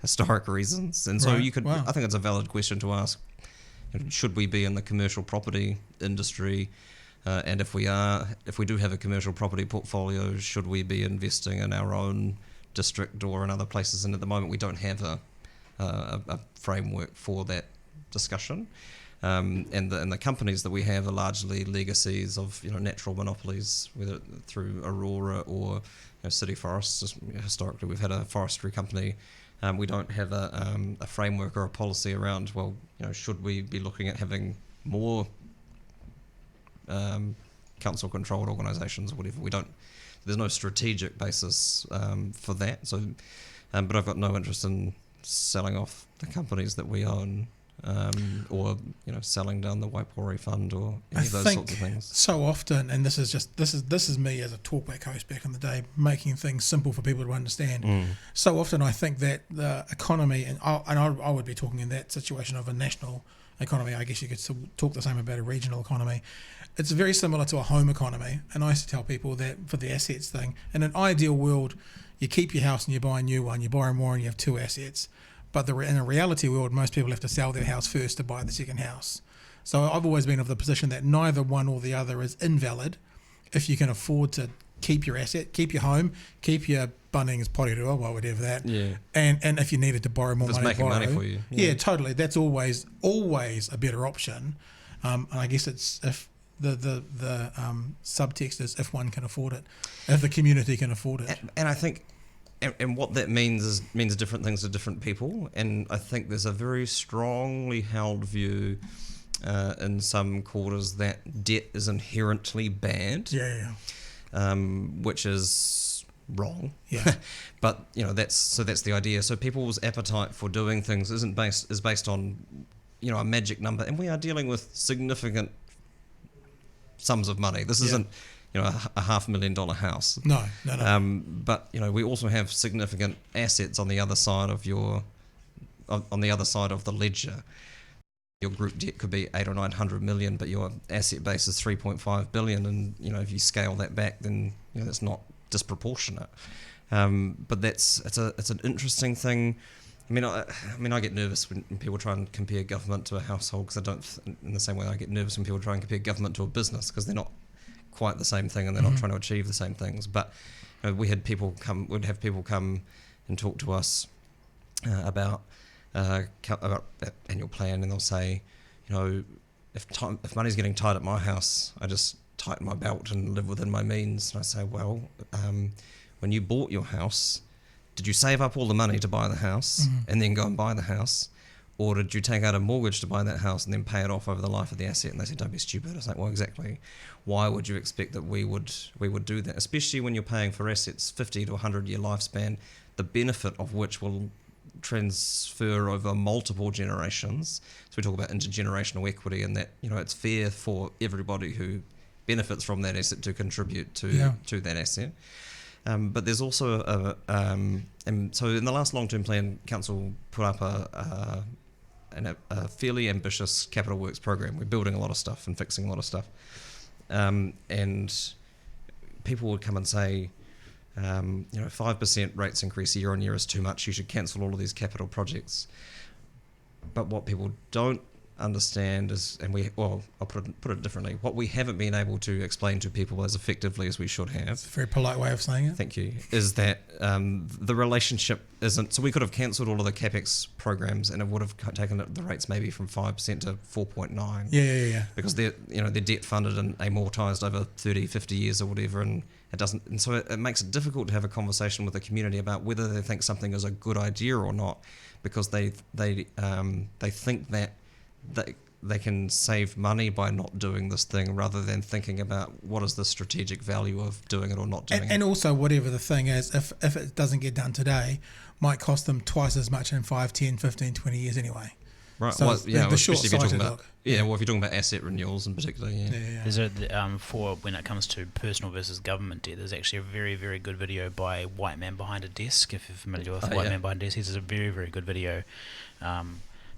historic reasons. And so you could, I think it's a valid question to ask, should we be in the commercial property industry? And if we do have a commercial property portfolio, should we be investing in our own district or in other places? And at the moment, we don't have a framework for that discussion. And the companies that we have are largely legacies of natural monopolies, whether through Aurora or City Forests. Just, historically, we've had a forestry company. We don't have a framework or a policy around, should we be looking at having more council-controlled organisations or whatever. We don't. There's no strategic basis for that. So, but I've got no interest in selling off the companies that we own. Or selling down the Waipori Fund or any of those sorts of things. So often, and this is me as a talkback host back in the day, making things simple for people to understand. So often, I think that the economy, and I would be talking in that situation of a national economy. I guess you could still talk the same about a regional economy. It's very similar to a home economy, and I used to tell people that for the assets thing, in an ideal world, you keep your house and you buy a new one. You borrow more and you have two assets. But in a reality world, most people have to sell their house first to buy the second house. So I've always been of the position that neither one or the other is invalid if you can afford to keep your asset, keep your home, keep your Bunnings, Porirua, well, whatever that. Yeah. And if you needed to borrow more money, making money for you. Yeah, totally. That's always a better option. And I guess it's if the subtext is if one can afford it, if the community can afford it. And I think. And what that means different things to different people. And I think there's a very strongly held view in some quarters that debt is inherently bad. Yeah. Which is wrong. Yeah. But that's the idea. So people's appetite for doing things is based on a magic number, and we are dealing with significant sums of money. This isn't a $500,000 house. No. But we also have significant assets on the other side of the ledger. Your group debt could be 800 or 900 million, but your asset base is 3.5 billion, and if you scale that back, then that's not disproportionate. But it's an interesting thing. I mean, I get nervous when people try and compare government to a household, because I don't. In the same way, I get nervous when people try and compare government to a business, because they're not quite the same thing, and they're not trying to achieve the same things. But we'd have people come and talk to us about that annual plan, and they'll say, if money's getting tight at my house, I just tighten my belt and live within my means. And I say, well, when you bought your house, did you save up all the money to buy the house and then go and buy the house? Or did you take out a mortgage to buy that house and then pay it off over the life of the asset? And they said, don't be stupid. I was like, well, exactly. Why would you expect that we would do that? Especially when you're paying for assets 50 to 100-year lifespan, the benefit of which will transfer over multiple generations. So we talk about intergenerational equity, and that it's fair for everybody who benefits from that asset to contribute to that asset. But there's also and so in the last long-term plan, council put up a fairly ambitious capital works program. We're building a lot of stuff and fixing a lot of stuff, and people would come and say, 5% rates increase year on year is too much. You should cancel all of these capital projects. But what people don't understand is, I'll put it differently. What we haven't been able to explain to people as effectively as we should have. It's a very polite way of saying it. Thank you. Is that the relationship isn't. So we could have cancelled all of the capex programs, and it would have taken the rates maybe from 5% to 4.9. Yeah. Because they're debt funded and amortized over 30, 50 years or whatever, and it doesn't. And so it makes it difficult to have a conversation with the community about whether they think something is a good idea or not, because they think that they can save money by not doing this thing, rather than thinking about what is the strategic value of doing it or not doing it. And also, whatever the thing is, if it doesn't get done today, might cost them twice as much in 5, 10, 15, 20 years anyway. Right. So the short if you're talking sighted about, well, if you're talking about asset renewals in particular, There's for when it comes to personal versus government debt, there's actually a very, very good video by White Man Behind a Desk. If you're familiar with White Man Behind a Desk, he's a very, very good video.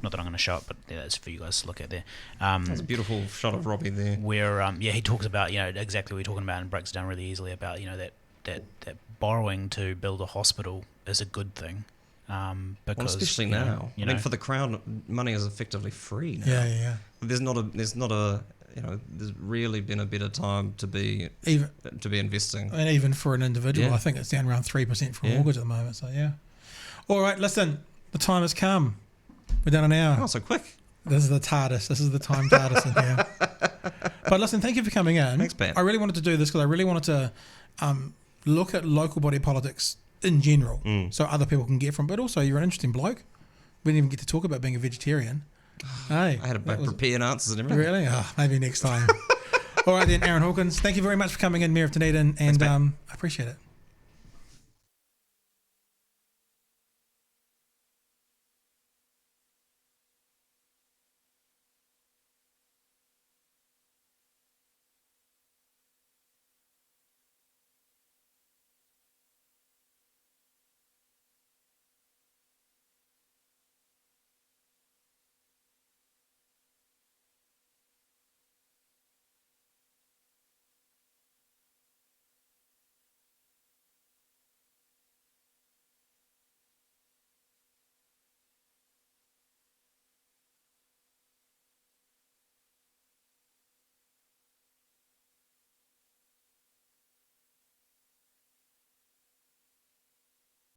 Not that I'm going to show it, but yeah, that's for you guys to look at there. That's a beautiful shot of Robbie there. Where he talks about exactly what you're talking about and breaks it down really easily about that borrowing to build a hospital is a good thing. Because especially now. I mean, for the Crown, money is effectively free now. Yeah. There's really been a better time to be investing. And even for an individual, Yeah. I think it's down around 3% for a Yeah. mortgage at the moment. So yeah. All right, listen, the time has come. We're done an hour. Oh, so quick. This is the TARDIS. This is the time TARDIS in here. But listen, thank you for coming in. Thanks, Ben. I really wanted to do this because I really wanted to look at local body politics in general, so other people can get from. But also, you're an interesting bloke. We didn't even get to talk about being a vegetarian. Hey, I had prepared answers and everything. really? Oh, maybe next time. All right then, Aaron Hawkins. Thank you very much for coming in, Mayor of Dunedin, and Thanks, I appreciate it.